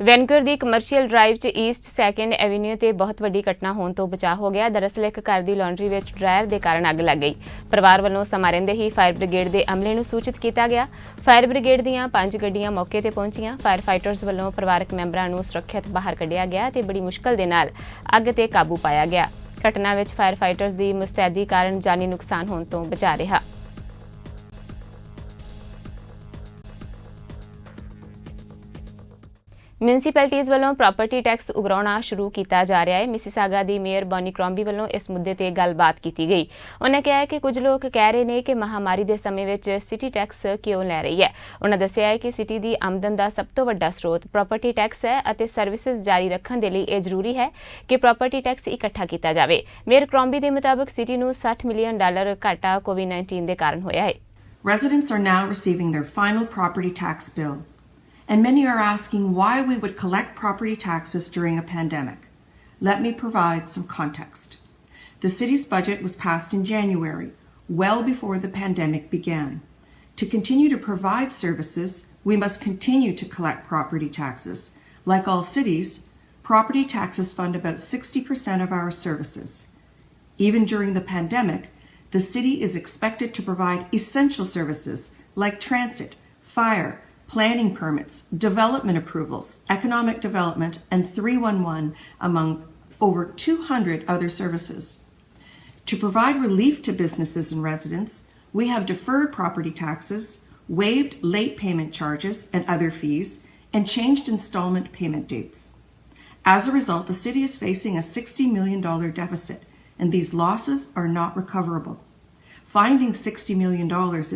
Vancouver the commercial drive 'ਚ East 2nd avenue ਤੇ ਬਹੁਤ ਵੱਡੀ ਘਟਨਾ ਹੋਣ ਤੋਂ ਬਚਾਅ ਹੋ ਗਿਆ। ਦਰਅਸਲ ਇੱਕ ਘਰ ਦੀ ਲਾਂਡਰੀ ਵਿੱਚ ਡਰਾਇਰ ਦੇ ਕਾਰਨ ਅੱਗ ਲੱਗ ਗਈ। ਪਰਿਵਾਰ ਵੱਲੋਂ ਸਮਾਂ ਰਹਿੰਦੇ ਹੀ ਫਾਇਰ ਬ੍ਰਿਗੇਡ ਦੇ ਅਮਲੇ ਨੂੰ ਸੂਚਿਤ ਕੀਤਾ ਗਿਆ। ਫਾਇਰ ਬ੍ਰਿਗੇਡ ਦੀਆਂ 5 ਗੱਡੀਆਂ ਮੌਕੇ ਤੇ ਪਹੁੰਚੀਆਂ। ਫਾਇਰ ਫਾਈਟਰਸ ਵੱਲੋਂ ਪਰਿਵਾਰਕ ਮੈਂਬਰਾਂ ਨੂੰ ਸੁਰੱਖਿਅਤ ਬਾਹਰ ਕੱਢਿਆ ਗਿਆ ਤੇ ਬੜੀ ਮੁਸ਼ਕਲ ਦੇ ਨਾਲ ਅੱਗ ਤੇ ਕਾਬੂ ਪਾਇਆ ਗਿਆ। ਘਟਨਾ ਵਿੱਚ ਫਾਇਰ ਫਾਈਟਰਸ ਦੀ ਮੁਸਤੈਦੀ ਕਾਰਨ ਜਾਨੀ ਨੁਕਸਾਨ ਹੋਣ ਤੋਂ ਬਚਾ ਰਿਹਾ। म्यूनसिपैलिटीज़ ਵੱਲੋਂ ਪ੍ਰਾਪਰਟੀ ਟੈਕਸ ਉਗਰਾਉਣਾ ਸ਼ੁਰੂ ਕੀਤਾ ਜਾ ਰਿਹਾ ਹੈ। ਮਿਸੀਸਾਗਾ ਦੀ ਮੇਅਰ ਬੌਨੀ ਕ੍ਰੋਂਬੀ ਵੱਲੋਂ ਇਸ ਮੁੱਦੇ ਤੇ ਗੱਲਬਾਤ ਕੀਤੀ ਗਈ। ਉਹਨਾਂ ਕਿਹਾ ਹੈ ਕਿ ਕੁਝ ਲੋਕ ਕਹਿ ਰਹੇ ਨੇ ਕਿ ਮਹਾਮਾਰੀ ਦੇ ਸਮੇਂ ਵਿੱਚ ਸਿਟੀ ਟੈਕਸ ਕਿਉਂ ਲੈ ਰਹੀ ਹੈ। ਉਹਨਾਂ ਦੱਸਿਆ ਹੈ ਕਿ ਸਿਟੀ ਦੀ ਆਮਦਨ ਦਾ ਸਭ ਤੋਂ ਵੱਡਾ ਸਰੋਤ ਪ੍ਰਾਪਰਟੀ ਟੈਕਸ ਹੈ ਅਤੇ ਸਰਵਿਸਿਜ਼ ਜਾਰੀ ਰੱਖਣ ਦੇ ਲਈ ਇਹ ਜ਼ਰੂਰੀ ਹੈ ਕਿ ਪ੍ਰਾਪਰਟੀ ਟੈਕਸ ਇਕੱਠਾ ਕੀਤਾ ਜਾਵੇ। ਮੇਅਰ ਕ੍ਰੋਂਬੀ ਦੇ ਮੁਤਾਬਕ ਸਿਟੀ ਨੂੰ $60 ਮਿਲੀਅਨ ਘਾਟਾ COVID-19 ਦੇ ਕਾਰਨ ਹੋਇਆ ਹੈ। Residents are now receiving their final property tax bill. And many are asking why we would collect property taxes during a pandemic. Let me provide some context. The city's budget was passed in January, well before the pandemic began. To continue to provide services, we must continue to collect property taxes. Like all cities, property taxes fund about 60% of our services. Even during the pandemic, the city is expected to provide essential services like transit, fire, planning permits, development approvals, economic development, and 311, among over 200 other services. To provide relief to businesses and residents, we have deferred property taxes, waived late payment charges and other fees, and changed installment payment dates. As a result, the city is facing a $60 million deficit, and these losses are not recoverable. Finding $60 million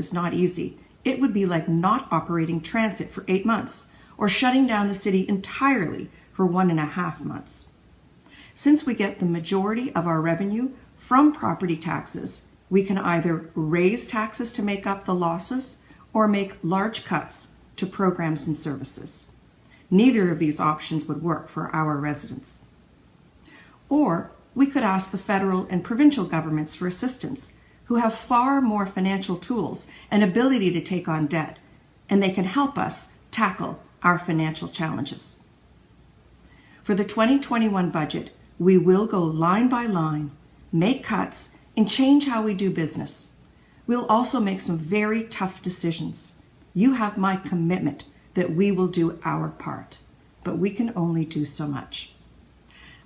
is not easy. It would be like not operating transit for 8 months or shutting down the city entirely for 1.5 months. Since we get the majority of our revenue from property taxes, we can either raise taxes to make up the losses or make large cuts to programs and services. Neither of these options would work for our residents. Or we could ask the federal and provincial governments for assistance, who have far more financial tools and ability to take on debt, and they can help us tackle our financial challenges. For the 2021 budget, we will go line by line, make cuts, and change how we do business. We'll also make some very tough decisions. You have my commitment that we will do our part, but we can only do so much.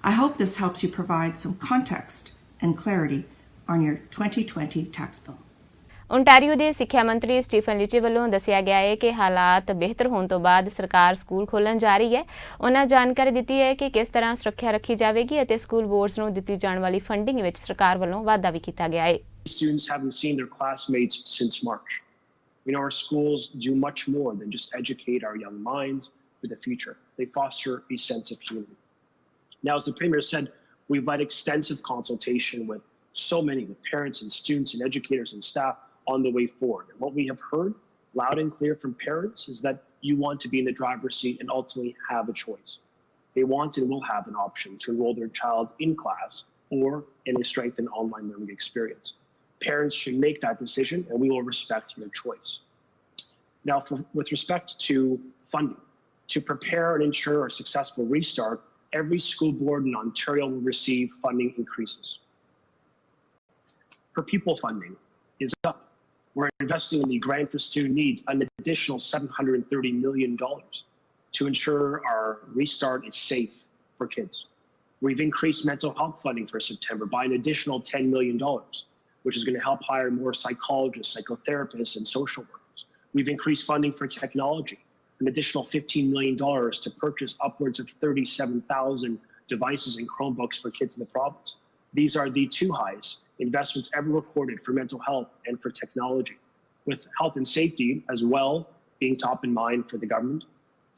I hope this helps you provide some context and clarity on your 2020 tax bill. Ontario ਦੇ ਸਿੱਖਿਆ ਮੰਤਰੀ Stephen ਲਿਚੇ ਵੱਲੋਂ ਦੱਸਿਆ ਗਿਆ ਹੈ ਕਿ ਹਾਲਾਤ ਬਿਹਤਰ ਹੋਣ ਤੋਂ ਬਾਅਦ ਸਰਕਾਰ ਸਕੂਲ ਖੋਲ੍ਹਣ ਜਾ ਰਹੀ ਹੈ। ਉਹਨਾਂ ਜਾਣਕਾਰੀ ਦਿੱਤੀ ਹੈ ਕਿ ਕਿਸ ਤਰ੍ਹਾਂ ਸੁਰੱਖਿਆ ਰੱਖੀ ਜਾਵੇਗੀ ਅਤੇ ਸਕੂਲ ਬੋਰਡਸ ਨੂੰ ਦਿੱਤੀ ਜਾਣ ਵਾਲੀ ਫੰਡਿੰਗ ਵਿੱਚ ਸਰਕਾਰ ਵੱਲੋਂ ਵਾਧਾ ਵੀ ਕੀਤਾ ਗਿਆ ਹੈ। Students haven't seen their classmates since March. We know our schools do much more than just educate our young minds for the future. They foster a sense of community. Now, as the Premier said, we've led extensive consultation with so many, with parents and students and educators and staff on the way forward. And what we have heard loud and clear from parents is that you want to be in the driver's seat and ultimately have a choice. They want and will have an option to enroll their child in class or in a strengthened online learning experience. Parents should make that decision and we will respect your choice. Now, with respect to funding, to prepare and ensure a successful restart, every school board in Ontario will receive funding increases. For pupil funding is up. We're investing in the Grant for Student Needs, an additional $730 million to ensure our restart is safe for kids. We've increased mental health funding for September by an additional $10 million, which is going to help hire more psychologists, psychotherapists, and social workers. We've increased funding for technology, an additional $15 million to purchase upwards of 37,000 devices and Chromebooks for kids in the province. These are the two highest investments ever recorded for mental health and for technology, with health and safety as well being top in mind for the government.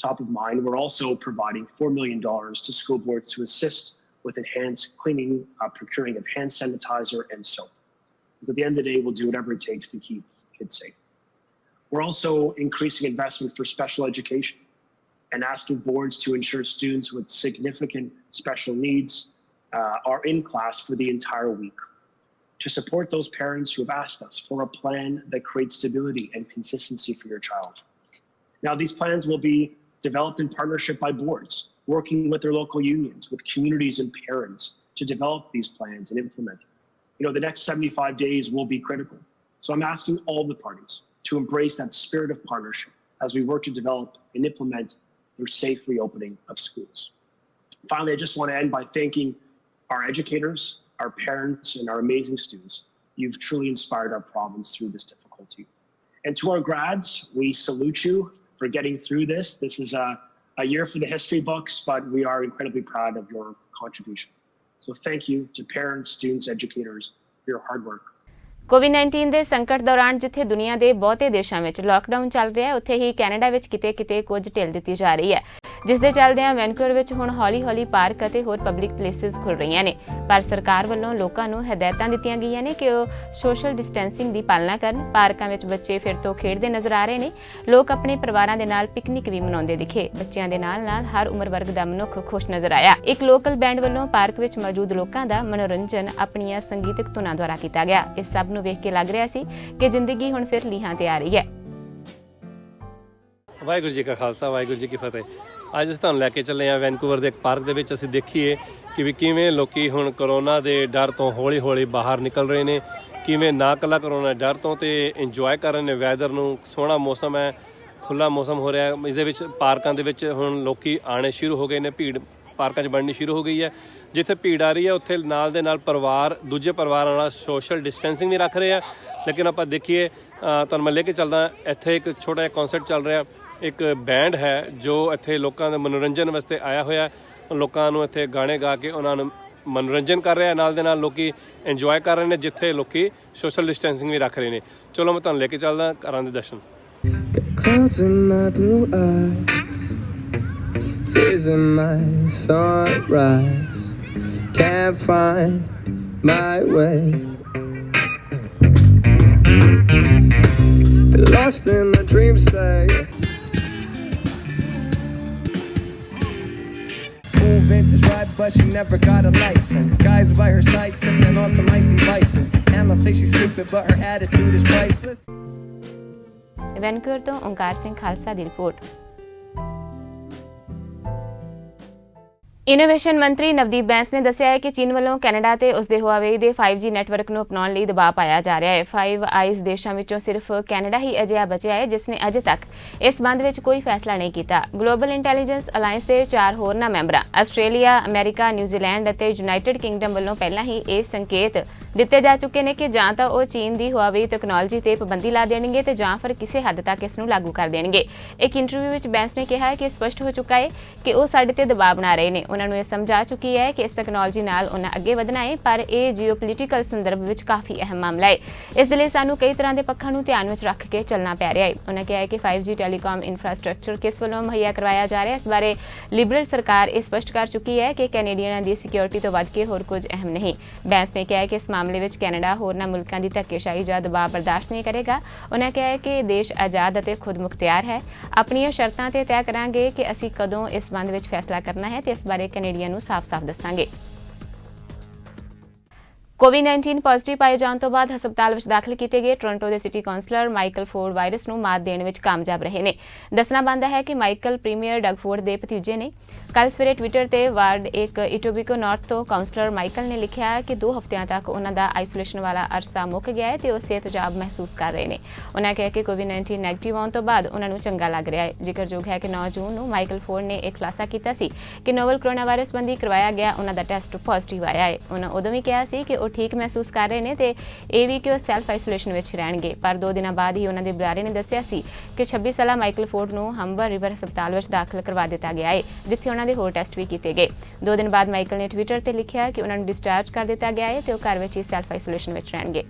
Top of mind, we're also providing $4 million to school boards to assist with enhanced cleaning, procuring of hand sanitizer and soap. Because at the end of the day, we'll do whatever it takes to keep kids safe. We're also increasing investment for special education and asking boards to ensure students with significant special needs are in class for the entire week. To support those parents who have asked us for a plan that creates stability and consistency for your child. Now, these plans will be developed in partnership by boards, working with their local unions, with communities and parents to develop these plans and implement them. You know, the next 75 days will be critical. So I'm asking all the parties to embrace that spirit of partnership as we work to develop and implement the safe reopening of schools. Finally, I just want to end by thanking our educators, our parents, and our amazing students. You've truly inspired our province through this difficulty. And to our grads, we salute you for getting through this. This is a a year for the history books, but we are incredibly proud of your contribution. So thank you to parents, students, educators for your hard work. ਕੋਵਿਡ-19 ਦੇ ਸੰਕਟ ਦੌਰਾਨ ਜਿੱਥੇ ਦੁਨੀਆ ਦੇ ਬਹੁਤੇ ਦੇਸ਼ਾਂ ਵਿੱਚ lockdown ਚੱਲ ਰਿਹਾ ਹੈ, ਉੱਥੇ ਹੀ ਕੈਨੇਡਾ ਵਿੱਚ ਕਿਤੇ-ਕਿਤੇ ਕੁਝ ਢਿੱਲ ਦਿੱਤੀ ਜਾ ਰਹੀ ਹੈ, ਜਿਸ ਦੇ ਚੱਲਦਿਆਂ ਵੈਨਕੂਵਰ ਵਿੱਚ ਹੁਣ ਹੌਲੀ-ਹੌਲੀ ਪਾਰਕ ਅਤੇ ਹੋਰ ਪਬਲਿਕ ਪਲੇਸਿਸ ਖੁੱਲ ਰਹੀਆਂ ਨੇ। ਪਰ ਸਰਕਾਰ ਵੱਲੋਂ ਲੋਕਾਂ ਨੂੰ ਹਦਾਇਤਾਂ ਦਿੱਤੀਆਂ ਗਈਆਂ ਨੇ ਕਿ ਉਹ ਸੋਸ਼ਲ ਡਿਸਟੈਂਸਿੰਗ ਦੀ ਪਾਲਣਾ ਕਰਨ। ਪਾਰਕਾਂ ਵਿੱਚ ਬੱਚੇ ਫਿਰ ਤੋਂ ਖੇਡਦੇ ਨਜ਼ਰ ਆ ਰਹੇ ਨੇ। ਲੋਕ ਆਪਣੇ ਪਰਿਵਾਰਾਂ ਦੇ ਨਾਲ ਪਿਕਨਿਕ ਵੀ ਮਨਾਉਂਦੇ ਦਿਖੇ। ਬੱਚਿਆਂ ਦੇ ਨਾਲ-ਨਾਲ ਹਰ ਉਮਰ ਵਰਗ ਦਾ ਮਨੁੱਖ ਖੁਸ਼ ਨਜ਼ਰ ਆਇਆ। ਇੱਕ ਲੋਕਲ ਬੈਂਡ ਵੱਲੋਂ ਪਾਰਕ ਵਿੱਚ ਮੌਜੂਦ ਲੋਕਾਂ ਦਾ ਮਨੋਰੰਜਨ ਆਪਣੀਆਂ ਸੰਗੀਤਕ ਧੁਨਾਂ ਦੁਆਰਾ ਕੀਤਾ ਗਿਆ। ਇਸ ਸਭ ਨੂੰ ਵੇਖ ਕੇ ਲੱਗ ਰਿਹਾ ਸੀ ਕਿ ਜ਼ਿੰਦਗੀ ਹੁਣ ਫਿਰ ਲੀਹਾਂ ਤੇ ਆ ਰਹੀ ਹੈ। ਵਾਹਿਗੁਰੂ ਜੀ ਕਾ ਖਾਲਸਾ, ਵਾਹਿਗੁਰੂ ਜੀ ਕੀ ਫਤਿਹ। ਅੱਜ ਅਸੀਂ ਤੁਹਾਨੂੰ ਲੈ ਕੇ ਚੱਲੇ ਹਾਂ ਵੈਨਕੂਵਰ ਦੇ ਇੱਕ ਪਾਰਕ ਦੇ ਵਿੱਚ। ਅਸੀਂ ਦੇਖੀਏ ਕਿ ਵੀ ਕਿਵੇਂ ਲੋਕੀ ਹੁਣ ਕਰੋਨਾ ਦੇ ਡਰ ਤੋਂ ਹੌਲੀ-ਹੌਲੀ ਬਾਹਰ ਨਿਕਲ ਰਹੇ ਨੇ, ਕਿਵੇਂ ਨਾ ਇਕੱਲਾ ਕਰੋਨਾ ਡਰ ਤੋਂ ਤੇ ਇੰਜੋਏ ਕਰ ਰਹੇ ਨੇ ਵੈਦਰ ਨੂੰ। ਸੋਹਣਾ ਮੌਸਮ ਹੈ, ਖੁੱਲ੍ਹਾ ਮੌਸਮ ਹੋ ਰਿਹਾ। ਇਸ ਦੇ ਵਿੱਚ ਪਾਰਕਾਂ ਦੇ ਵਿੱਚ ਹੁਣ ਲੋਕੀ ਆਉਣੇ ਸ਼ੁਰੂ ਹੋ ਗਏ ਨੇ। ਭੀੜ ਪਾਰਕਾਂ 'ਚ ਬਣਨੀ ਸ਼ੁਰੂ ਹੋ ਗਈ ਹੈ। ਜਿੱਥੇ ਭੀੜ ਆ ਰਹੀ ਹੈ ਉੱਥੇ ਨਾਲ ਦੇ ਨਾਲ ਪਰਿਵਾਰ ਦੂਜੇ ਪਰਿਵਾਰਾਂ ਨਾਲ ਸੋਸ਼ਲ ਡਿਸਟੈਂਸਿੰਗ ਵੀ ਰੱਖ ਰਹੇ ਆ। ਲੇਕਿਨ ਆਪਾਂ ਦੇਖੀਏ, ਤੁਹਾਨੂੰ ਮੈਂ ਲੈ ਕੇ ਚੱਲਦਾ। ਇੱਥੇ ਇੱਕ ਛੋਟਾ ਜਿਹਾ ਕਨਸਰਟ ਚੱਲ ਰਿਹਾ। ਇੱਕ ਬੈਂਡ ਹੈ ਜੋ ਇੱਥੇ ਲੋਕਾਂ ਦੇ ਮਨੋਰੰਜਨ ਵਾਸਤੇ ਆਇਆ ਹੋਇਆ। ਲੋਕਾਂ ਨੂੰ ਇੱਥੇ ਗਾਣੇ ਗਾ ਕੇ ਉਹਨਾਂ ਨੂੰ ਮਨੋਰੰਜਨ ਕਰ ਰਿਹਾ। ਨਾਲ ਦੇ ਨਾਲ ਲੋਕੀ ਇੰਜੋਏ ਕਰ ਰਹੇ ਨੇ, ਜਿੱਥੇ ਲੋਕੀ ਸੋਸ਼ਲ ਡਿਸਟੈਂਸਿੰਗ ਵੀ ਰੱਖ ਰਹੇ ਨੇ। ਚਲੋ ਮੈਂ ਤੁਹਾਨੂੰ ਲੈ ਕੇ ਚੱਲਦਾ ਘਰਾਂ ਦੇ ਦਰਸ਼ਨ। Tears in my sunrise, can't find my way. Lost in the dream state. Cool vintage ride, but she never got a license. Guys by her side sipping on some icy vices. And they'll say she's stupid, but her attitude is priceless. Vancouver ਤੋਂ ਓਂਕਾਰ ਸਿੰਘ ਖਾਲਸਾ ਦੀ report. Innovation ਮੰਤਰੀ ਨਵਦੀਪ ਬੈਂਸ ਨੇ ਦੱਸਿਆ ਹੈ ਕਿ ਚੀਨ ਵੱਲੋਂ Canada ਤੇ ਉਸਦੇ ਹੁਆਵੇਈ ਦੇ 5G ਨੈਟਵਰਕ ਨੂੰ ਅਪਣਾਉਣ ਲਈ ਦਬਾਅ ਪਾਇਆ ਜਾ ਰਿਹਾ ਹੈ। 5 ਆਈਜ਼ ਦੇਸ਼ਾਂ ਵਿੱਚੋਂ ਸਿਰਫ ਕੈਨੇਡਾ ਹੀ ਅਜਿਹਾ ਬਚਿਆ ਹੈ ਜਿਸ ਨੇ ਅਜੇ ਤੱਕ ਇਸ ਸੰਬੰਧ ਵਿੱਚ ਕੋਈ ਫੈਸਲਾ ਨਹੀਂ ਕੀਤਾ। ਗਲੋਬਲ ਇੰਟੈਲੀਜੈਂਸ ਅਲਾਇੰਸ ਦੇ 4 ਹੋਰਨਾਂ ਮੈਂਬਰਾਂ ਆਸਟ੍ਰੇਲੀਆ, ਅਮਰੀਕਾ, ਨਿਊਜ਼ੀਲੈਂਡ ਅਤੇ ਯੂਨਾਈਟਿਡ ਕਿੰਗਡਮ ਵੱਲੋਂ ਪਹਿਲਾਂ ਹੀ ਇਹ ਸੰਕੇਤ ਦਿੱਤੇ ਜਾ ਚੁੱਕੇ ਨੇ ਕਿ ਜਾਂ ਤਾਂ ਉਹ ਚੀਨ ਦੀ ਹੁਆਵੇਈ ਟੈਕਨੋਲੋਜੀ ਤੇ ਪਾਬੰਦੀ ਲਾ ਦੇਣਗੇ ਤੇ ਜਾਂ ਫਿਰ ਕਿਸੇ ਹੱਦ ਤੱਕ ਇਸ ਨੂੰ ਲਾਗੂ ਕਰ ਦੇਣਗੇ। ਇੱਕ ਇੰਟਰਵਿਊ ਵਿੱਚ ਬੈਂਸ ਨੇ ਕਿਹਾ ਕਿ ਸਪਸ਼ਟ ਹੋ ਚੁੱਕਾ ਹੈ ਕਿ ਉਹ ਸਾਡੇ ਤੇ ਦਬਾਅ ਬਣਾ ਰਹੇ ਨੇ। ਉਹਨਾਂ ਨੂੰ ਇਹ ਸਮਝਾ ਚੁੱਕੀ ਹੈ ਕਿ ਇਸ ਟੈਕਨੋਲੋਜੀ ਨਾਲ ਉਹਨਾਂ ਅੱਗੇ ਵਧਣਾ ਹੈ, ਪਰ ਇਹ ਜੀਓਪੋਲਿਟੀਕਲ ਸੰਦਰਭ ਵਿੱਚ ਕਾਫੀ ਅਹਿਮ ਮਾਮਲਾ ਹੈ। ਇਸ ਦੇ ਲਈ ਸਾਨੂੰ ਕਈ ਤਰ੍ਹਾਂ ਦੇ ਪੱਖਾਂ ਨੂੰ ਧਿਆਨ ਵਿੱਚ ਰੱਖ ਕੇ ਚੱਲਣਾ ਪੈ ਰਿਹਾ ਹੈ। ਉਹਨਾਂ ਕਿਹਾ ਹੈ ਕਿ 5G ਟੈਲੀਕਾਮ ਇਨਫਰਾਸਟ੍ਰਕਚਰ ਕਿਸ ਵੱਲੋਂ ਮੁਹੱਈਆ ਕਰਵਾਇਆ ਜਾ ਰਿਹਾ ਹੈ, ਇਸ ਬਾਰੇ ਲਿਬਰਲ ਸਰਕਾਰ ਇਹ ਸਪਸ਼ਟ ਕਰ ਚੁੱਕੀ ਹੈ ਕਿ ਕੈਨੇਡੀਅਨਾਂ ਦੀ ਸਿਕਿਉਰਿਟੀ ਤੋਂ ਵੱਧ ਕੇ ਹੋਰ ਕੁਝ ਅਹਿਮ ਨਹੀਂ। ਬੈਂਸ ਨੇ ਕਿਹਾ ਹੈ ਕਿ ਇਸ ਮਾਮਲੇ ਵਿੱਚ ਕੈਨੇਡਾ ਹੋਰਨਾਂ ਮੁਲਕਾਂ ਦੀ ਧੱਕੇਸ਼ਾਹੀ ਜਾਂ ਦਬਾਅ ਬਰਦਾਸ਼ਤ ਨਹੀਂ ਕਰੇਗਾ। ਉਹਨਾਂ ਕਿਹਾ ਹੈ ਕਿ ਦੇਸ਼ ਆਜ਼ਾਦ ਅਤੇ ਖੁਦ ਮੁਖਤਿਆਰ ਹੈ। ਆਪਣੀਆਂ ਸ਼ਰਤਾਂ ਤੇ ਤੈਅ ਕਰਾਂਗੇ ਕਿ ਅਸੀਂ ਕਦੋਂ ਇਸ ਸੰਬੰਧ ਵਿੱਚ ਫੈਸਲਾ ਕਰਨਾ ਹੈ ਤੇ ਇਸ ਬਾਰੇ ਕੈਨੇਡੀਅਨ ਨੂੰ ਸਾਫ਼-ਸਾਫ਼ ਦੱਸਾਂਗੇ। ਕੋਵਿਡ-19 ਪੋਜ਼ਿਟਿਵ ਪਾਏ ਜਾਣ ਤੋਂ ਬਾਅਦ ਹਸਪਤਾਲ ਵਿੱਚ ਦਾਖਲ ਕੀਤੇ ਗਏ ਟੋਰਾਂਟੋ ਦੇ city councillor Michael Ford virus ਨੂੰ ਮਾਤ ਦੇਣ ਵਿੱਚ ਕਾਮਯਾਬ ਰਹੇ ਨੇ। ਦੱਸਣਾ ਬਣਦਾ ਹੈ ਕਿ ਮਾਈਕਲ ਪ੍ਰੀਮੀਅਰ ਡਗ ਫੋਰਡ ਦੇ ਭਤੀਜੇ ਨੇ। ਕੱਲ੍ਹ ਸਵੇਰੇ ਟਵਿੱਟਰ ਤੇ ਵਾਰਡ ਇੱਕ ਇਟੋਬੀਕੋ ਨਾਰਥ ਤੋਂ ਕਾਉਂਸਲਰ ਮਾਈਕਲ ਨੇ ਲਿਖਿਆ ਕਿ 2 ਹਫ਼ਤਿਆਂ ਤੱਕ ਉਹਨਾਂ ਦਾ ਆਈਸੋਲੇਸ਼ਨ ਵਾਲਾ ਅਰਸਾ ਮੁੱਕ ਗਿਆ ਹੈ ਤੇ ਉਹ ਸਿਹਤਯਾਬ ਮਹਿਸੂਸ ਕਰ ਰਹੇ ਨੇ। ਉਹਨਾਂ ਕਿਹਾ ਕਿ ਕੋਵਿਡ-19 ਨੈਗੇਟਿਵ ਆਉਣ ਤੋਂ ਬਾਅਦ ਉਹਨਾਂ ਨੂੰ ਚੰਗਾ ਲੱਗ ਰਿਹਾ ਹੈ। ਜ਼ਿਕਰਯੋਗ ਹੈ ਕਿ 9 ਜੂਨ ਨੂੰ ਮਾਈਕਲ ਫੋਰਡ ਨੇ ਇਹ ਖੁਲਾਸਾ ਕੀਤਾ ਸੀ ਕਿ ਨੋਵਲ ਕੋਰੋਨਾ ਵਾਇਰਸ ਸੰਬੰਧੀ ਕਰਵਾਇਆ ਗਿਆ ਉਹਨਾਂ ਦਾ ਟੈਸਟ ਪੋਜ਼ਿਟਿਵ ਆਇਆ ਹੈ। ਉਹਨਾਂ ਉਦੋਂ ਵੀ ਕਿਹਾ ਸੀ ਕਿ ਉਹ ਠੀਕ ਮਹਿਸੂਸ ਕਰ ਰਹੇ ਨੇ ਤੇ ਇਹ ਵੀ ਕਿ ਉਹ ਸੈਲਫ ਆਈਸੋਲੇਸ਼ਨ ਵਿੱਚ ਰਹਿਣਗੇ। ਪਰ 2 ਦਿਨਾਂ ਬਾਅਦ ਹੀ ਉਹਨਾਂ ਦੇ ਬੁਲਾਰੇ ਨੇ ਦੱਸਿਆ ਸੀ ਕਿ 26 ਸਾਲਾ ਮਾਈਕਲ ਫੋਰਡ ਨੂੰ ਹੰਬਰ ਰਿਵਰ ਹਸਪਤਾਲ ਵਿੱਚ ਦਾਖਲ ਕਰਵਾ ਦਿੱਤਾ ਗਿਆ ਹੈ, ਜਿੱਥੇ ਉਹਨਾਂ ਦੇ ਹੋਰ ਟੈਸਟ ਵੀ ਕੀਤੇ ਗਏ। 2 ਦਿਨ ਬਾਅਦ ਮਾਈਕਲ ਨੇ ਟਵਿੱਟਰ ਤੇ ਲਿਖਿਆ ਕਿ ਉਹਨਾਂ ਨੂੰ ਡਿਸਚਾਰਜ ਕਰ ਦਿੱਤਾ ਗਿਆ ਹੈ ਤੇ ਉਹ ਘਰ ਵਿੱਚ ਹੀ ਸੈਲਫ ਆਈਸੋਲੇਸ਼ਨ ਵਿੱਚ ਰਹਿਣਗੇ।